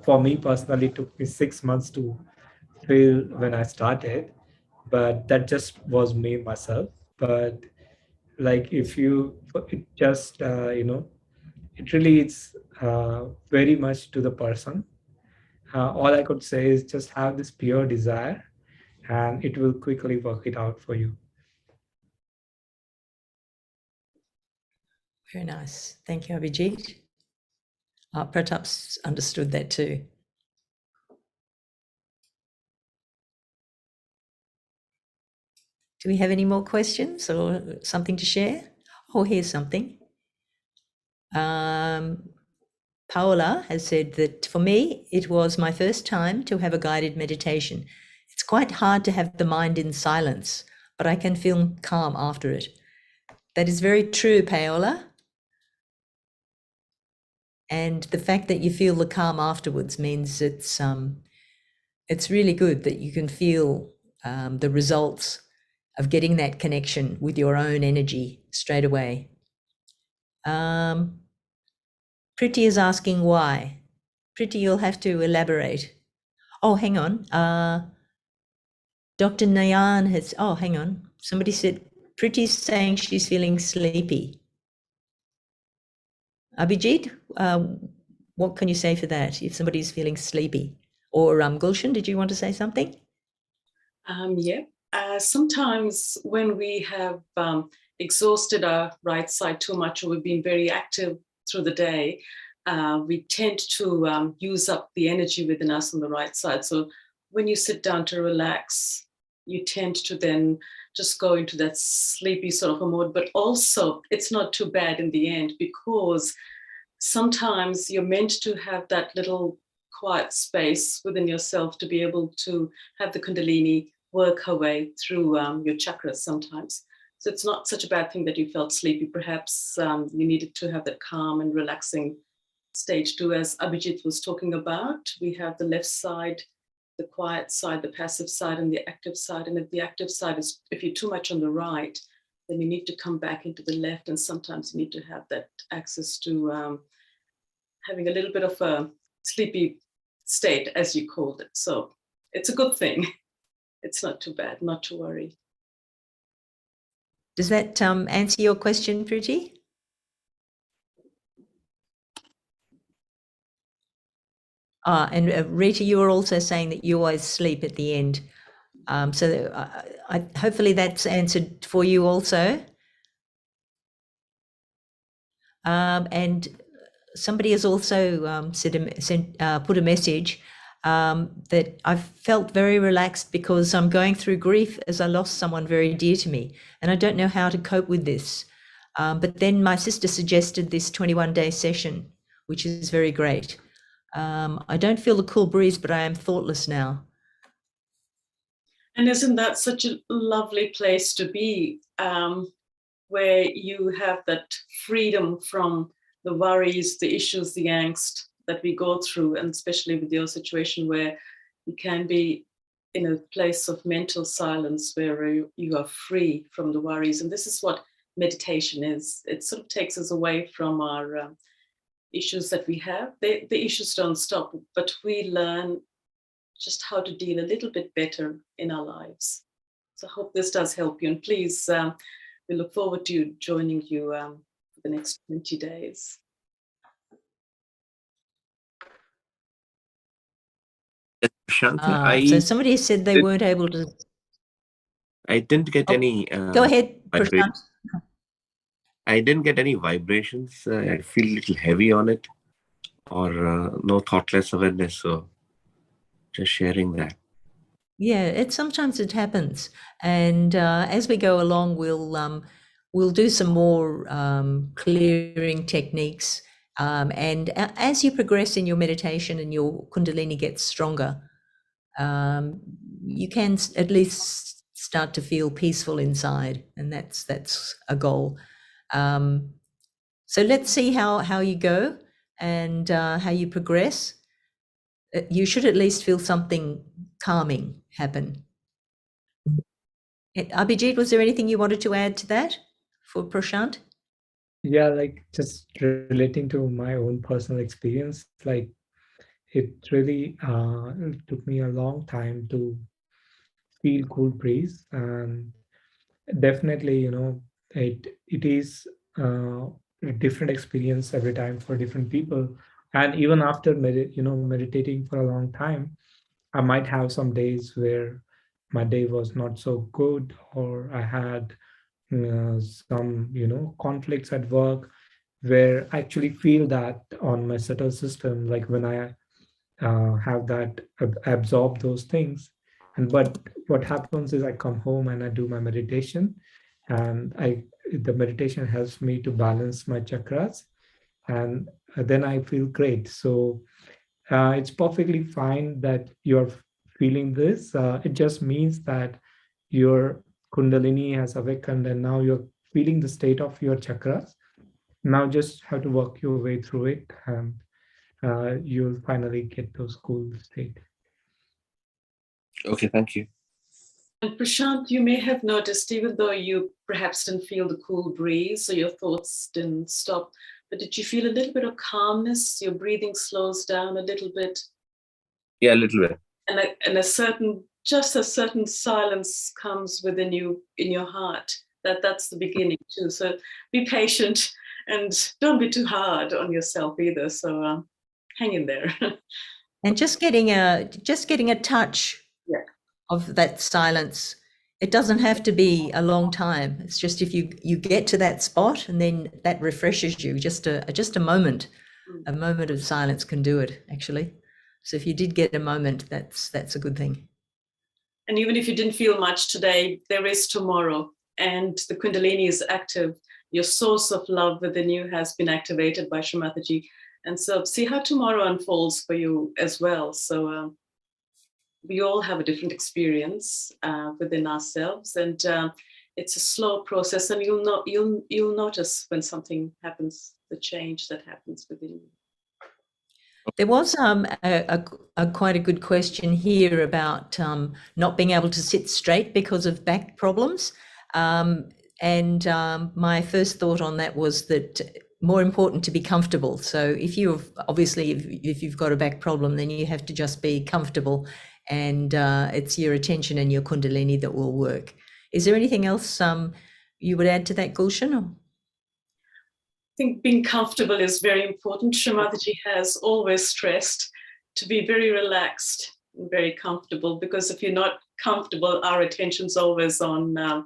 For me personally, it took me 6 months to feel when I started, but that just was me myself. But like if you, it just it really is very much to the person. All I could say is just have this pure desire, and it will quickly work it out for you. Very nice. Thank you, Abhijit. Pratap's understood that too. Do we have any more questions or something to share? Oh, here's something. Paola has said that for me, it was my first time to have a guided meditation. It's quite hard to have the mind in silence, but I can feel calm after it. That is very true, Paola. And the fact that you feel the calm afterwards means it's really good that you can feel the results of getting that connection with your own energy straight away. Priti is asking why. Priti, you'll have to elaborate. Oh, hang on. Dr. Nayan has, oh, hang on. Somebody said, Priti's saying she's feeling sleepy. Abhijit, what can you say for that if somebody's feeling sleepy? Or Gulshan, did you want to say something? Yeah. Sometimes when we have exhausted our right side too much, or we've been very active through the day, we tend to use up the energy within us on the right side. So when you sit down to relax, you tend to then just go into that sleepy sort of a mode. But also, it's not too bad in the end, because sometimes you're meant to have that little quiet space within yourself to be able to have the Kundalini work her way through your chakras sometimes. So it's not such a bad thing that you felt sleepy. Perhaps you needed to have that calm and relaxing stage too. As Abhijit was talking about, we have the left side, the quiet side, the passive side, and the active side. And if the active side is, if you're too much on the right, then you need to come back into the left. And sometimes you need to have that access to having a little bit of a sleepy state, as you called it. So it's a good thing. It's not too bad, not to worry. Does that answer your question, Priti? And Rita, you were also saying that you always sleep at the end. So hopefully that's answered for you also. And somebody has also put a message that I've felt very relaxed because I'm going through grief as I lost someone very dear to me, and I don't know how to cope with this. But then my sister suggested this 21-day session, which is very great. I don't feel the cool breeze, but I am thoughtless now. And isn't that such a lovely place to be, where you have that freedom from the worries, the issues, the angst that we go through, and especially with your situation where you can be in a place of mental silence where you are free from the worries. And this is what meditation is. It sort of takes us away from our issues that we have. The issues don't stop, but we learn just how to deal a little bit better in our lives. So I hope this does help you. And please, we look forward to joining you for the next 20 days. So somebody said they weren't able to. I didn't get any. Go ahead, Prashant. I didn't get any vibrations. I feel a little heavy on it, or no thoughtless awareness. So just sharing that. Yeah, sometimes it happens, and as we go along, we'll do some more clearing techniques. And as you progress in your meditation and your Kundalini gets stronger, you can at least start to feel peaceful inside, and that's a goal. So let's see how you go and how you progress. You should at least feel something calming happen. Abhijit, was there anything you wanted to add to that for Prashant? Yeah, like just relating to my own personal experience, like it really took me a long time to feel cool breeze, and definitely, it is a different experience every time for different people. And even after meditating for a long time, I might have some days where my day was not so good, or I had some conflicts at work, where I actually feel that on my subtle system, like when I have that absorb those things. And but what happens is I come home and I do my meditation, and the meditation helps me to balance my chakras, and then I feel great. So it's perfectly fine that you're feeling this. It just means that your Kundalini has awakened, and now you're feeling the state of your chakras. Now just have to work your way through it, and you'll finally get those cool state. Okay, thank you. And Prashant, you may have noticed, even though you perhaps didn't feel the cool breeze or your thoughts didn't stop, but did you feel a little bit of calmness? Your breathing slows down a little bit? Yeah, a little bit. and a certain silence comes within you in your heart. That's the beginning too. So be patient and don't be too hard on yourself either. So hang in there. And just getting a touch Yeah. of that silence. It doesn't have to be a long time. It's just if you get to that spot and then that refreshes you, just a moment. A moment of silence can do it, actually. So if you did get a moment, that's a good thing. And even if you didn't feel much today, there is tomorrow. And the Kundalini is active. Your source of love within you has been activated by Shri Mataji. And so see how tomorrow unfolds for you as well. So we all have a different experience within ourselves. And it's a slow process. And you'll notice when something happens, the change that happens within you. There was a quite a good question here about not being able to sit straight because of back problems. My first thought on that was that more important to be comfortable. So if you've got a back problem, then you have to just be comfortable, and it's your attention and your Kundalini that will work. Is there anything else you would add to that, Gulshan? I think being comfortable is very important. Shri Mataji has always stressed to be very relaxed and very comfortable, because if you're not comfortable, our attention's always on, the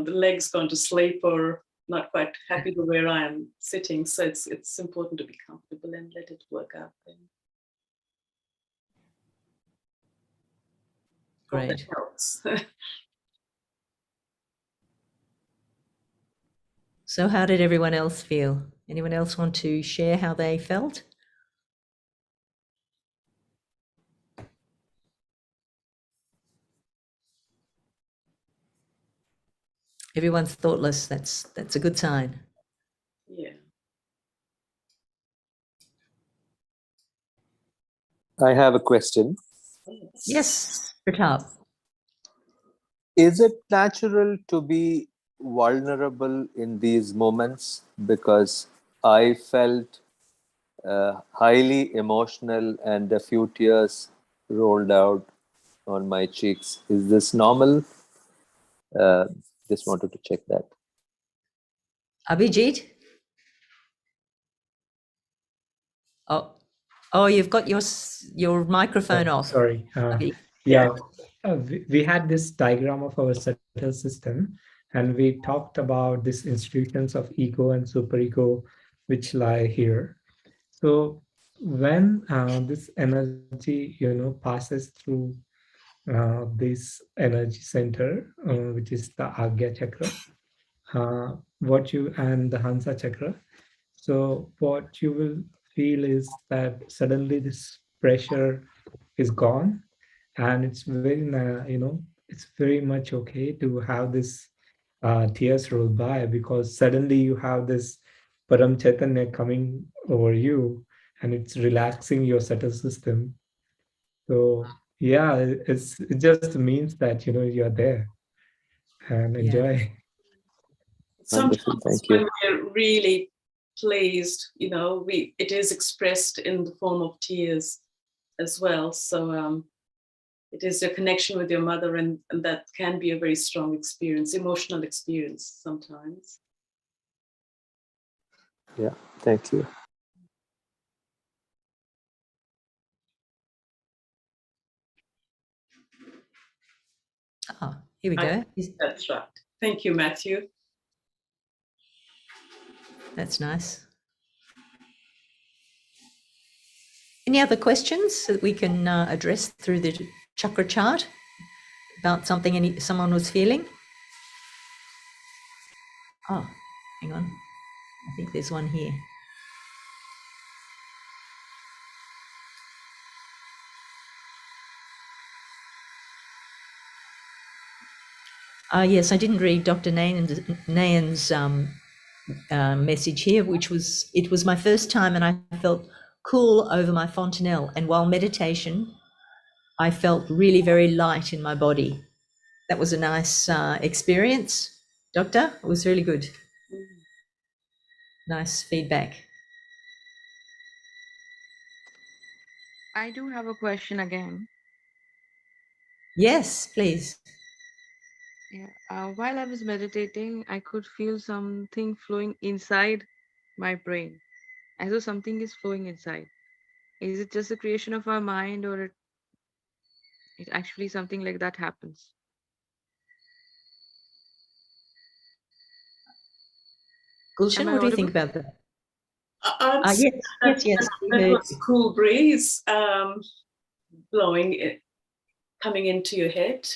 leg's gone to sleep or not quite happy with where I am sitting. So it's important to be comfortable and let it work out then. Great. That helps. So how did everyone else feel? Anyone else want to share how they felt? Everyone's thoughtless. That's a good sign. Yeah. I have a question. Yes, Pratap. Is it natural to be vulnerable in these moments? Because I felt highly emotional and a few tears rolled out on my cheeks. Is this normal? Just wanted to check that. Abhijit? Oh, you've got your microphone off. Sorry. We had this diagram of our subtle system, and we talked about these institutions of ego and superego, which lie here. So when this energy, passes through this energy center, which is the Agya chakra, and the Hansa chakra. So what you will feel is that suddenly this pressure is gone, and it's it's very much okay to have this tears roll by, because suddenly you have this Param Chaitanya coming over you, and it's relaxing your subtle system. So yeah, it just means that you're there, and enjoy. Sometimes Thank you. when we're really pleased, it is expressed in the form of tears as well. So it is your connection with your mother, and that can be a very strong experience, emotional experience sometimes. Yeah, thank you. Oh, here we go. That's right. Thank you, Matthew. That's nice. Any other questions that we can address through the chakra chart about something someone was feeling? Oh, hang on. I think there's one here. Yes, I didn't read Dr. Nayan's message here, it was my first time, and I felt cool over my fontanelle. And while meditation, I felt really very light in my body. That was a nice experience, Doctor. It was really good. Nice feedback. I do have a question again. Yes, please. Yeah. While I was meditating, I could feel something flowing inside my brain, as though something is flowing inside. Is it just a creation of our mind, or it actually something like that happens? Am Gulshan, I what do you think audible? about that? I'd say Yes, we that heard was you. cool breeze blowing, coming into your head.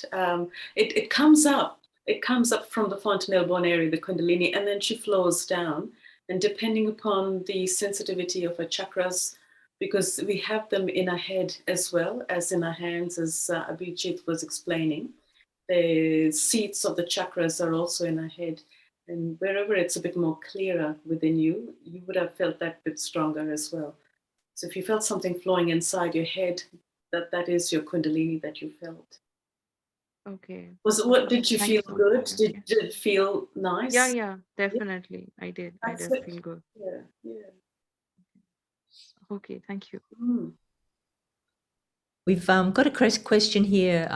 It comes up. It comes up from the fontanelle bone area, the Kundalini, and then she flows down. And depending upon the sensitivity of our chakras, because we have them in our head as well as in our hands, as Abhijit was explaining, the seats of the chakras are also in our head. And wherever it's a bit more clearer within you, you would have felt that bit stronger as well. So if you felt something flowing inside your head, that is your Kundalini that you felt. Okay. What did you Thank feel you so good? much. Did it feel nice? Yeah, definitely. I did. I That's did it. feel good. Yeah. Okay, thank you. We've got a question here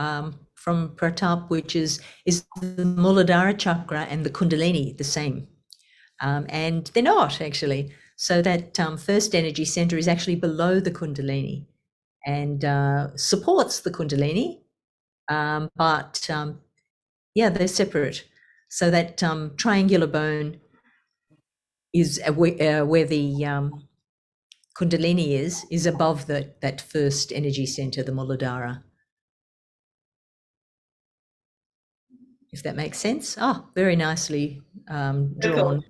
from Pratap, which is the Muladhara chakra and the Kundalini the same? And they're not actually. So that first energy center is actually below the Kundalini and supports the Kundalini, but yeah, they're separate. So that triangular bone is where the Kundalini is above that first energy center, the Muladhara. If that makes sense. Oh, very nicely drawn.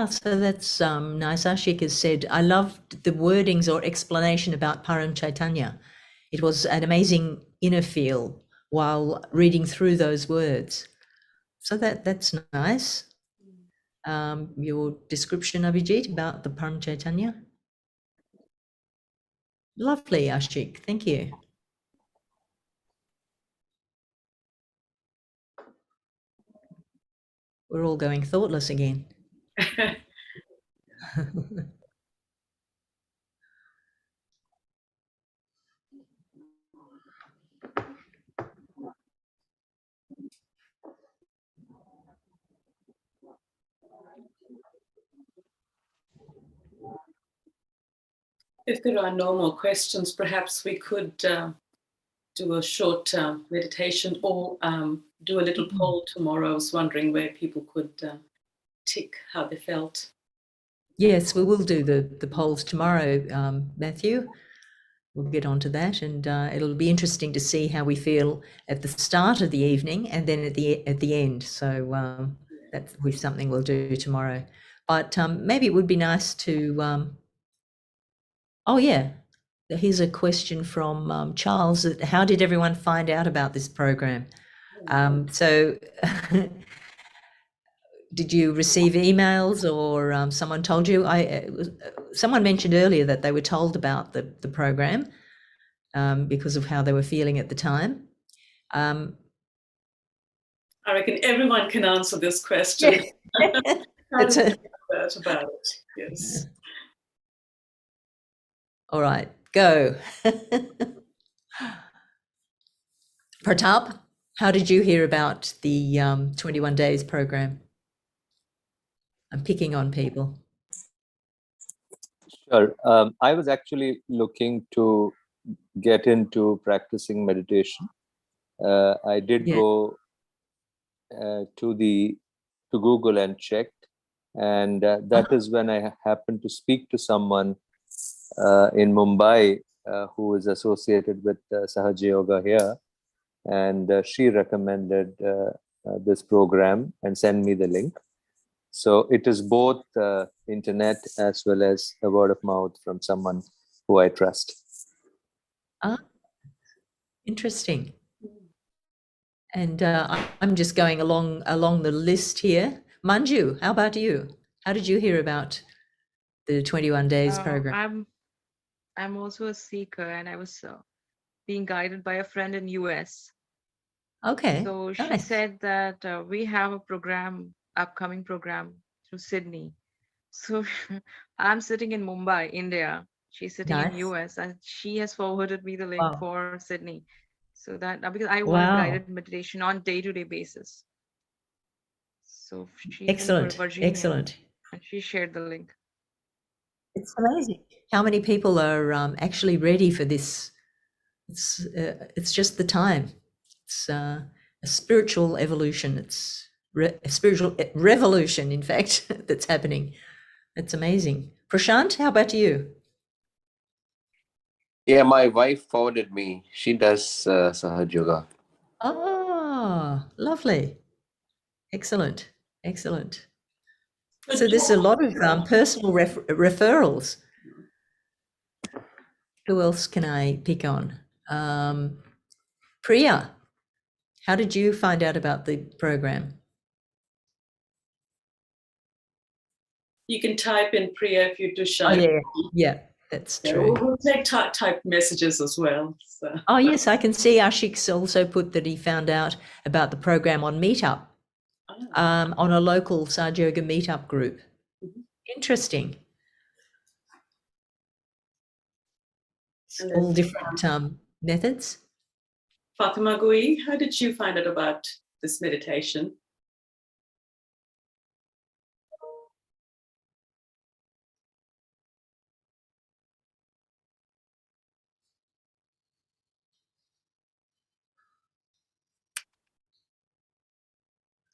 So that's nice. Ashik has said, I loved the wordings or explanation about Param Chaitanya. It was an amazing inner feel while reading through those words. So that's nice. Your description, Abhijit, about the Param Chaitanya. Lovely, Ashik. Thank you. We're all going thoughtless again. If there are no more questions, perhaps we could do a short meditation or do a little poll tomorrow. I was wondering where people could tick how they felt. Yes, we will do the polls tomorrow, Matthew. We'll get onto that, and it'll be interesting to see how we feel at the start of the evening and then at the end. So that's something we'll do tomorrow. But maybe it would be nice to. Oh yeah, here's a question from Charles. How did everyone find out about this program? So. Did you receive emails or someone told you? Someone mentioned earlier that they were told about the program because of how they were feeling at the time. I reckon everyone can answer this question. How did you find out about it? Yes. All right, go. Pratap, how did you hear about the 21 days program? I'm picking on people. Sure. I was actually looking to get into practicing meditation. I did go to Google and checked, and that is when I happened to speak to someone in Mumbai who is associated with Sahaja Yoga here, and she recommended this program and sent me the link. So it is both internet as well as a word of mouth from someone who I trust. Interesting. And I'm just going along the list here. Manju, how about you? How did you hear about the 21 days program? I'm also a seeker, and I was being guided by a friend in US. Okay, So she nice. said that we have a program, upcoming program through Sydney. So I'm sitting in Mumbai, India. She's sitting in Nice. US, and she has forwarded me the link Wow. for Sydney. So that because I wanted Wow. guided meditation on day-to-day basis. So she's in Excellent. Virginia, Excellent. and she shared the link. It's amazing how many people are actually ready for this. It's just the time. It's a spiritual evolution. It's a spiritual revolution, in fact, that's happening. It's amazing. Prashant, how about you? Yeah, my wife forwarded me. She does Sahaja Yoga. Ah, lovely. Excellent. Excellent. So there's a lot of personal referrals. Who else can I pick on? Priya, how did you find out about the program? You can type in Priya if you're too shy. Oh, yeah, that's Yeah, true. we'll take type messages as well. So. Oh, yes, I can see Ashik's also put that he found out about the program on Meetup, on a local Sahaja Yoga Meetup group. Interesting. All different methods. Fatima Gui, how did you find out about this meditation?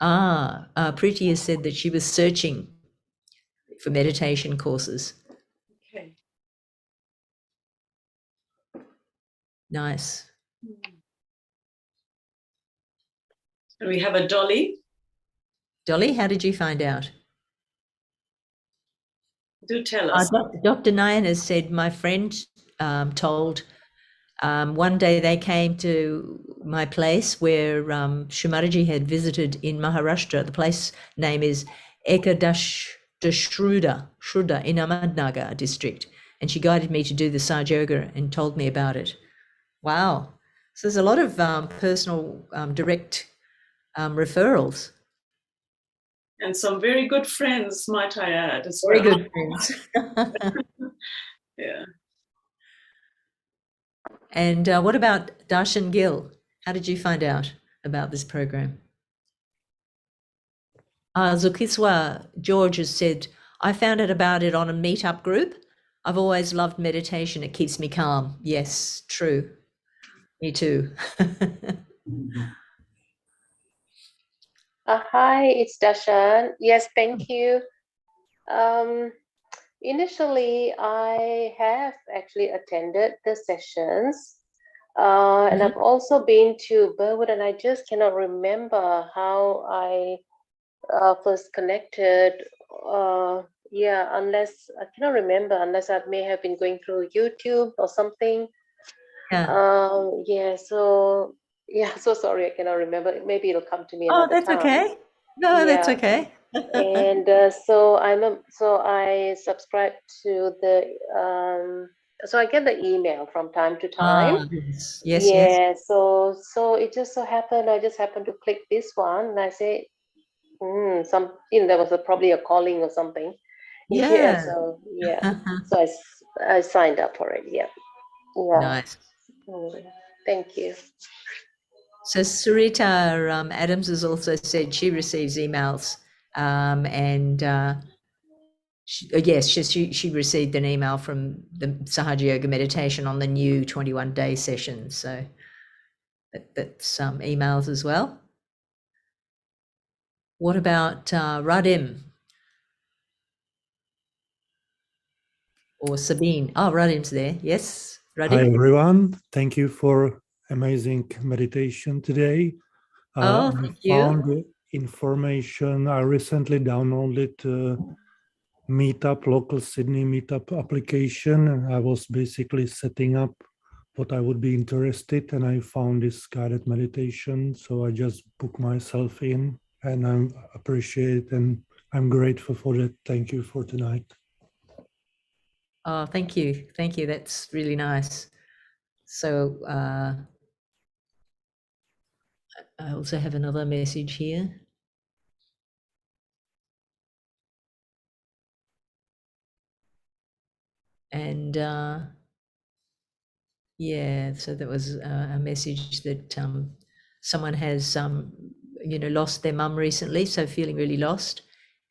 Preeti has said that she was searching for meditation courses. Okay. Nice. And we have a Dolly. Dolly, how did you find out? Do tell us. Dr. Nayan has said, my friend told one day they came to my place where Shri Mataji had visited in Maharashtra. The place name is Ekadashruda in Ahmednagar district. And she guided me to do the Sahaja Yoga and told me about it. Wow. So there's a lot of personal direct referrals. And some very good friends, might I add, as Very well. good friends. Yeah. And what about Darshan Gill? How did you find out about this program? Zukiswa George has said, I found out about it on a meetup group. I've always loved meditation. It keeps me calm. Yes, true. Me too. Hi, it's Dashan. Yes, thank you. Initially, I have actually attended the sessions, and I've also been to Burwood, and I just cannot remember how I first connected. Unless I cannot remember, unless I may have been going through YouTube or something. So sorry, I cannot remember. Maybe it'll come to me another time. Oh, that's okay. No, that's okay. And so I subscribe to the so I get the email from time to time. Yes. So it just so happened I just happened to click this one, and I say, there was probably a calling or something. Yeah. So I signed up for it. Yeah. Nice. Thank you. So Sarita Adams has also said she receives emails, and she received an email from the Sahaja Yoga meditation on the new 21-day session. So that's emails as well. What about Radim or Sabine? Oh, Radim's there. Yes, Radim. Hi everyone. Thank you for amazing meditation today. Thank you. Found the information. I recently downloaded Meetup, local Sydney Meetup application, and I was basically setting up what I would be interested, and I found this guided meditation. So I just booked myself in, and I appreciate and I'm grateful for that. Thank you for tonight. Oh, thank you. Thank you. That's really nice. So I also have another message here. And yeah, so that was a message that someone has, lost their mum recently, so feeling really lost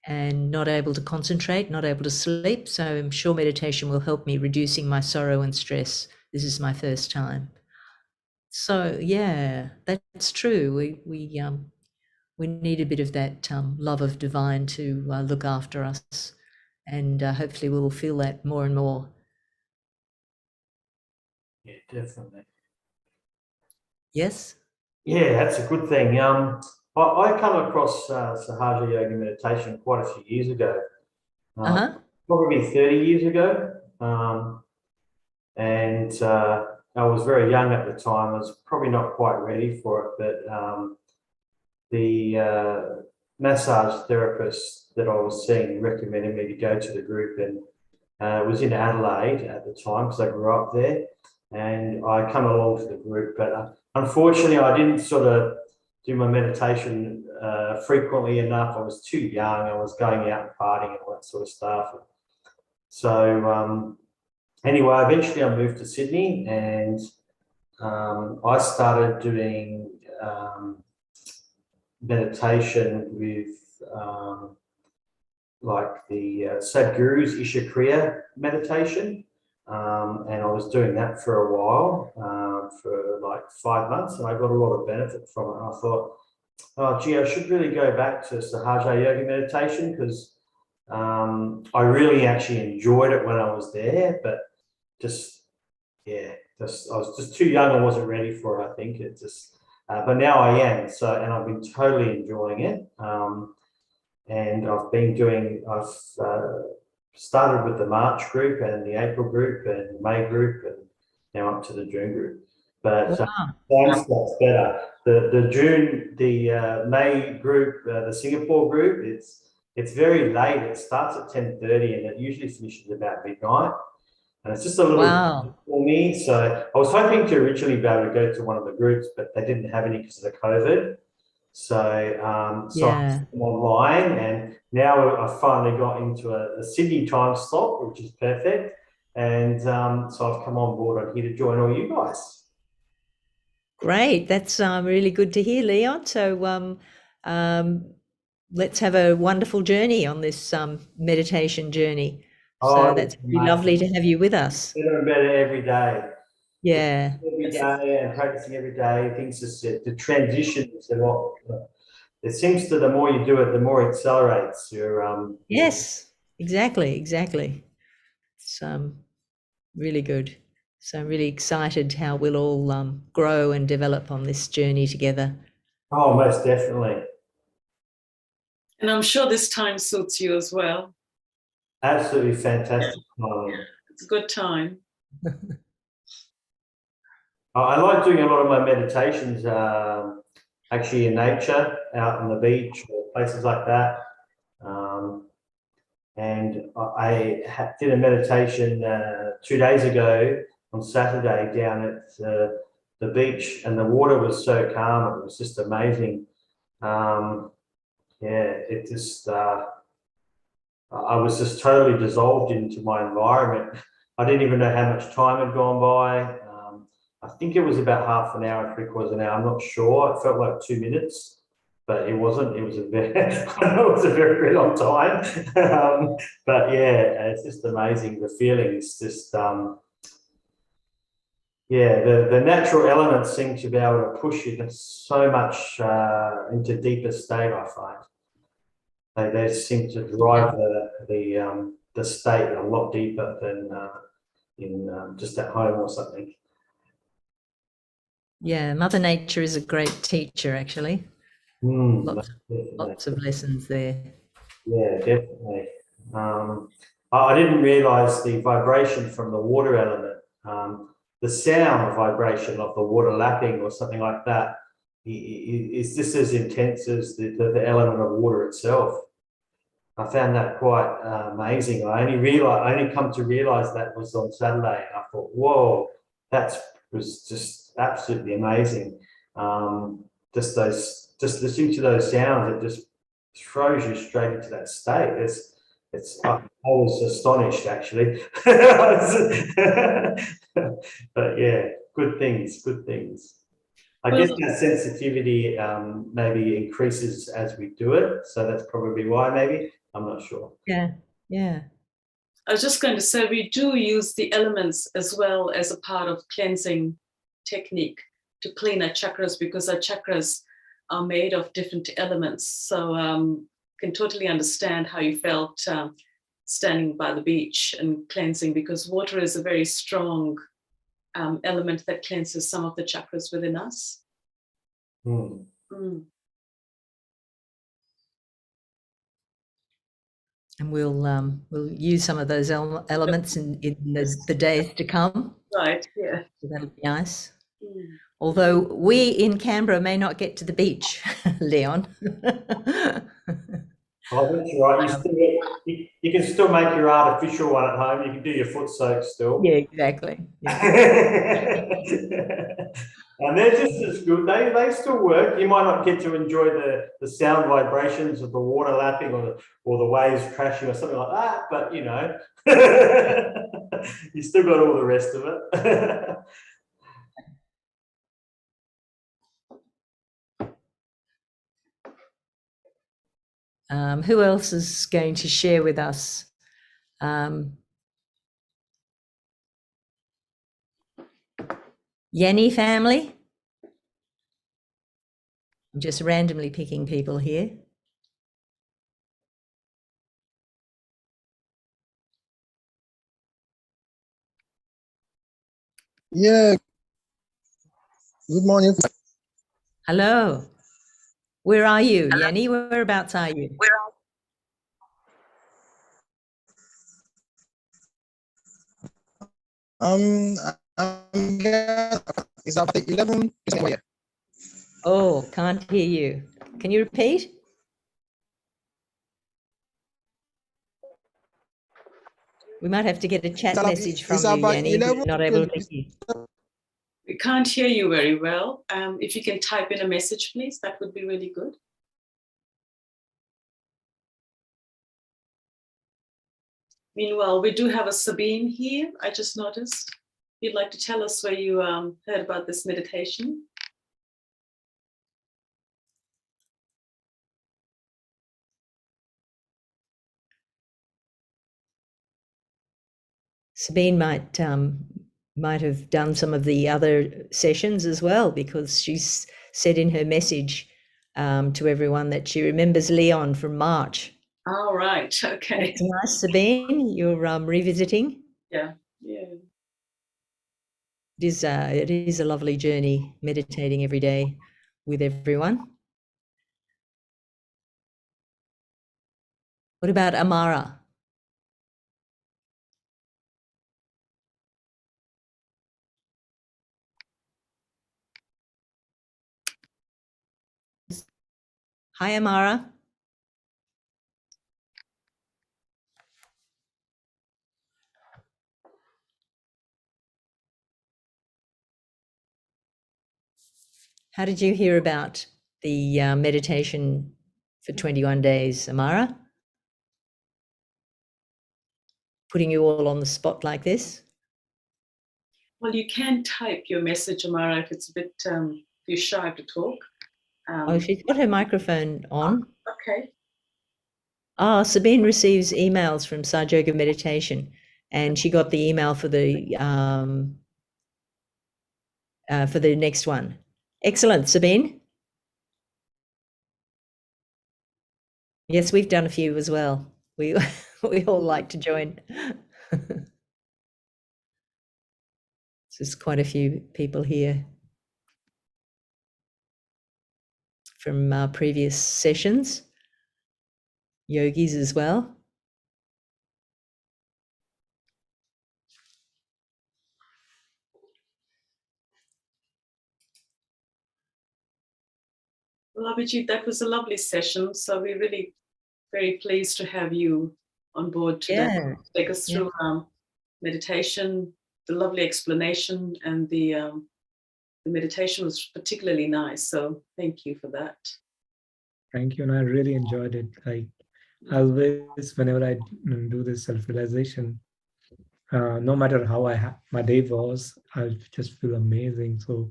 and not able to concentrate, not able to sleep. So I'm sure meditation will help me reducing my sorrow and stress. This is my first time. So yeah, that's true. We need a bit of that love of divine to look after us, and hopefully we will feel that more and more. Yeah, definitely. Yes. Yeah, that's a good thing. I come across Sahaja Yoga meditation quite a few years ago, probably 30 years ago, and I was very young at the time. I was probably not quite ready for it, but the massage therapist that I was seeing recommended me to go to the group, and it was in Adelaide at the time because I grew up there, and I come along to the group, but unfortunately I didn't sort of do my meditation frequently enough. I was too young. I was going out and partying and all that sort of stuff. So anyway, eventually I moved to Sydney, and I started doing meditation with like the Sadhguru's Isha Kriya meditation. And I was doing that for a while, for like 5 months, and I got a lot of benefit from it. And I thought, oh, gee, I should really go back to Sahaja Yoga meditation because I really actually enjoyed it when I was there, but I was just too young. I wasn't ready for it, I think. It just, but now I am. So, and I've been totally enjoying it. And I've started with the March group and the April group and May group, and now up to the June group. But that's better. The May group, the Singapore group, it's very late. It starts at 10:30 and it usually finishes about midnight. And it's just a little bit for me. So I was hoping to originally be able to go to one of the groups, but they didn't have any because of the COVID. So, I'm online, and now I've finally got into a Sydney time slot, which is perfect. And so I've come on board. I'm here to join all you guys. Great. That's really good to hear, Leon. So let's have a wonderful journey on this meditation journey. So that's really lovely to have you with us. Better and better every day. Yeah. Every day and practicing every day. Things just the transition is a lot. It seems to the more you do it, the more it accelerates your. Yes, exactly. It's really good. So I'm really excited how we'll all grow and develop on this journey together. Oh, most definitely. And I'm sure this time suits you as well. Absolutely fantastic time. It's a good time. I like doing a lot of my meditations actually in nature, out on the beach or places like that. And I did a meditation 2 days ago on Saturday down at the beach, and the water was so calm. It was just amazing. It just, I was just totally dissolved into my environment. I didn't even know how much time had gone by. I think it was about half an hour, 3/4 an hour. I'm not sure. It felt like 2 minutes, but it wasn't. It was a very, I know it was a very, very long time. But yeah, it's just amazing. The feeling is just, the natural elements seem to be able to push you so much into deeper state, I find. They seem to drive the state a lot deeper than in just at home or something. Yeah, Mother Nature is a great teacher, actually. Lots of lessons there. Yeah, definitely. I didn't realize the vibration from the water element, the sound vibration of the water lapping or something like that is just as intense as the element of water itself. I found that quite amazing. I only come to realize that was on Saturday, and I thought, whoa, that was just absolutely amazing. Just listening to those sounds, it just throws you straight into that state. I was astonished actually. But yeah, good things. I guess that sensitivity maybe increases as we do it. So that's probably why, maybe. I'm not sure. Yeah, yeah. I was just going to say, we do use the elements as well as a part of cleansing technique to clean our chakras, because our chakras are made of different elements. So can totally understand how you felt standing by the beach and cleansing, because water is a very strong element that cleanses some of the chakras within us. Mm. And we'll use some of those elements in the days to come. Right, yeah. So that'll be nice. Although we in Canberra may not get to the beach, Leon. Oh, that's right. You can still make your artificial one at home. You can do your foot soak still. Yeah, exactly. Yeah. And they're just as good. They still work. You might not get to enjoy the sound vibrations of the water lapping or the waves crashing or something like that, but you know, you still got all the rest of it. Who else is going to share with us? Yanni family? I'm just randomly picking people here. Yeah. Good morning. Hello. Where are you, Yanni? Whereabouts are you? I'm it's after 11. Oh, can't hear you. Can you repeat? We might have to get a chat message from you, Yanni. We're not able to hear. We can't hear you very well. If you can type in a message, please, that would be really good. Meanwhile, we do have a Sabine here, I just noticed. You'd like to tell us where you heard about this meditation? Sabine might have done some of the other sessions as well, because she's said in her message to everyone that she remembers Leon from March. Oh, right, okay. It's nice, Sabine, you're revisiting. Yeah, yeah. It is a lovely journey, meditating every day with everyone. What about Amara? Hi, Amara. How did you hear about the meditation for 21 days, Amara? Putting you all on the spot like this? Well, you can type your message, Amara, if it's a bit, if you're shy to talk. Oh, she's got her microphone on. Okay. Oh, Sabine receives emails from Sahaja Yoga Meditation, and she got the email for the next one. Excellent, Sabine. Yes, we've done a few as well. We all like to join. There's quite a few people here from previous sessions, yogis as well. Well, Abhijit, that was a lovely session. So we really very pleased to have you on board today. Yeah. Take us through meditation, the lovely explanation, and the meditation was particularly nice. So thank you for that. Thank you, and I really enjoyed it. Like always, whenever I do this self-realization, no matter how my day was, I just feel amazing. So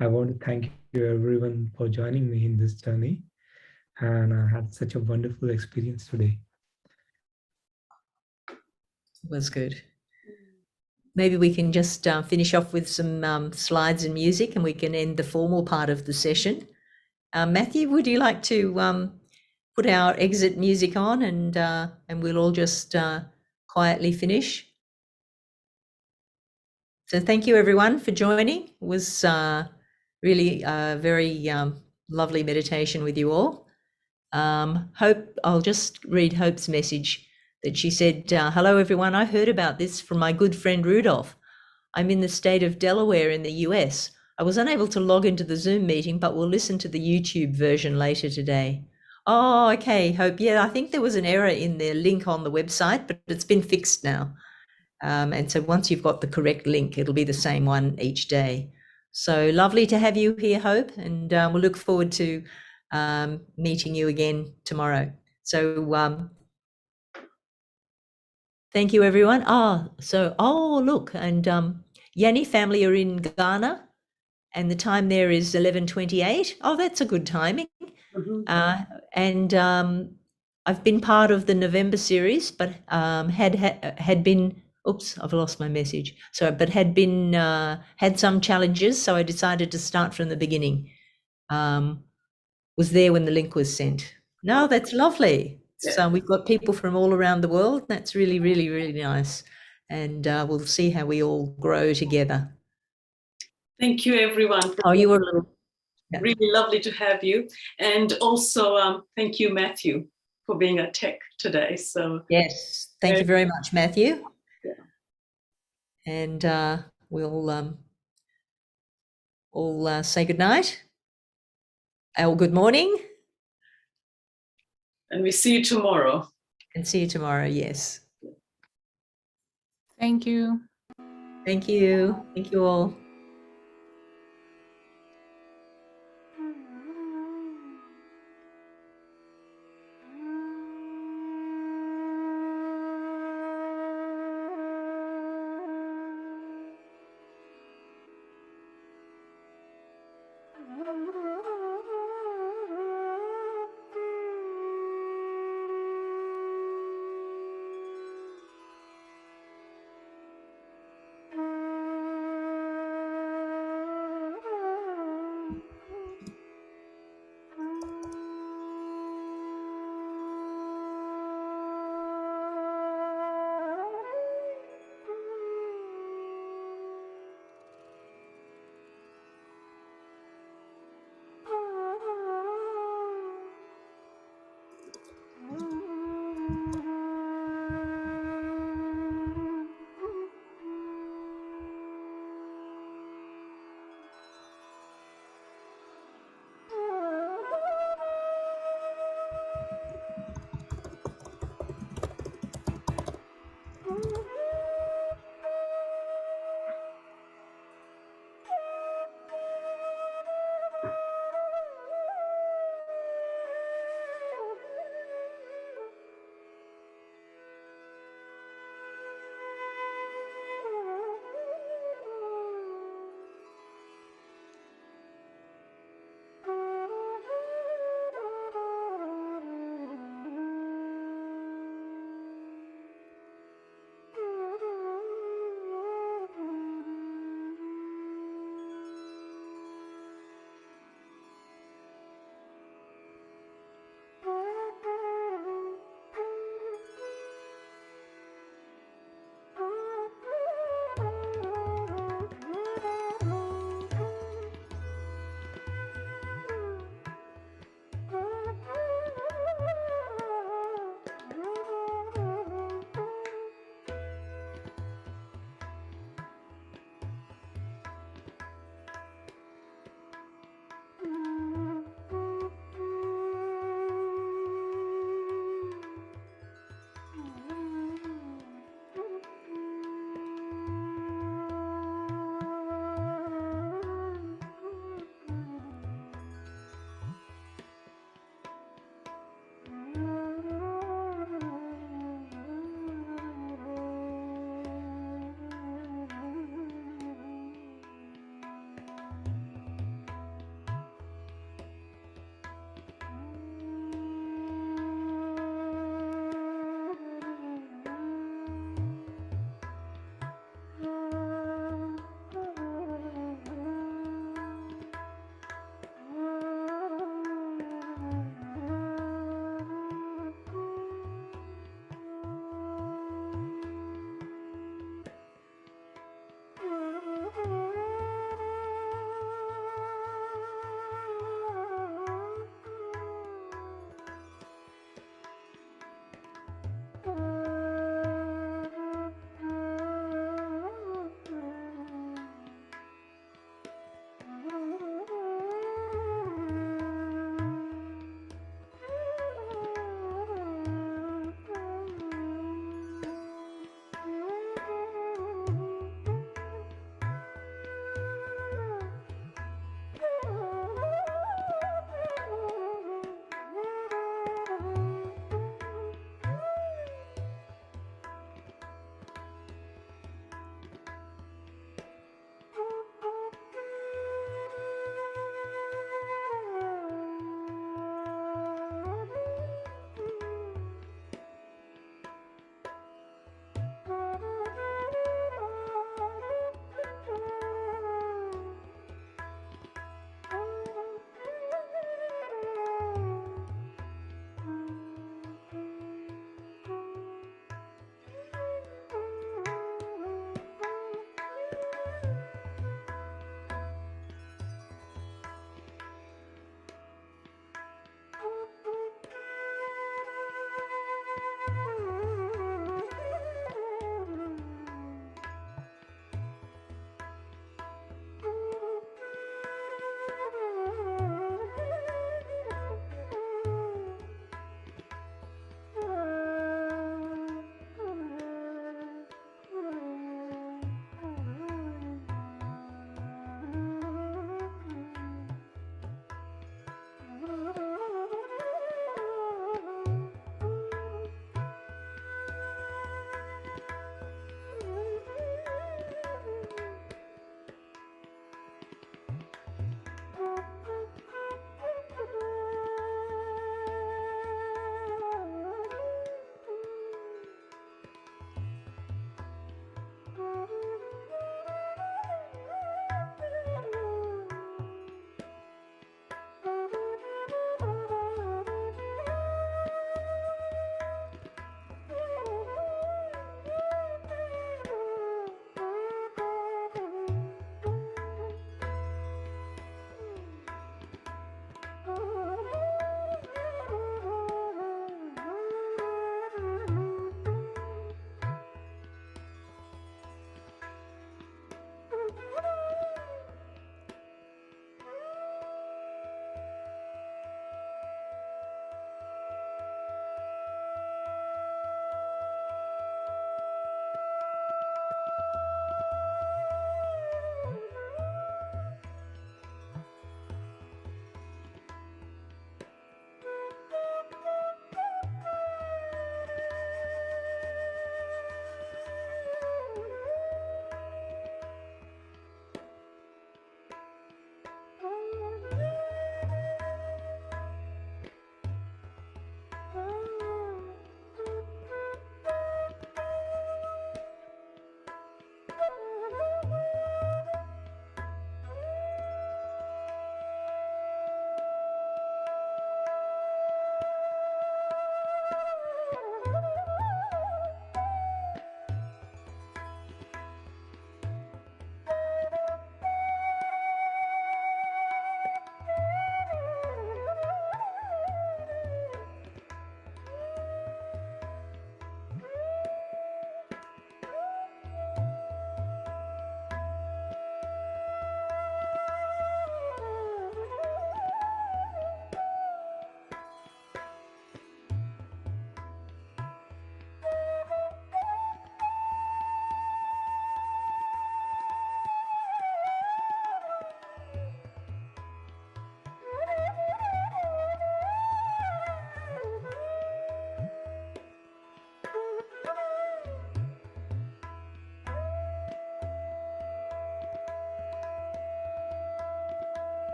I want to thank you everyone for joining me in this journey, and I had such a wonderful experience today. It was good. Maybe we can just finish off with some slides and music, and we can end the formal part of the session. Matthew, would you like to put our exit music on, and we'll all just quietly finish? So thank you everyone for joining. It was really a very lovely meditation with you all. Hope, I'll just read Hope's message that she said, hello everyone, I heard about this from my good friend Rudolph. I'm in the state of Delaware in the US. I was unable to log into the Zoom meeting, but we'll listen to the YouTube version later today. Oh, okay, Hope. Yeah, I think there was an error in the link on the website, but it's been fixed now. And so once you've got the correct link, it'll be the same one each day. So lovely to have you here, Hope, and we'll look forward to meeting you again tomorrow. So thank you, everyone. Look, and Yanni family are in Ghana, and the time there is 11:28. Oh, that's a good timing. And I've been part of the November series, but had been. Oops, I've lost my message. So, but had some challenges, so I decided to start from the beginning. Was there when the link was sent. No, that's lovely. Yeah. So we've got people from all around the world. That's really, really, really nice. And we'll see how we all grow together. Thank you, everyone. Oh, you were a little... Yeah. Really lovely to have you. And also thank you, Matthew, for being a tech today. So yes, thank you very much, Matthew. Yeah. And we'll all say good night. Or good morning. And we see you tomorrow. And see you tomorrow, yes. Thank you. Thank you. Thank you all. Mm-hmm.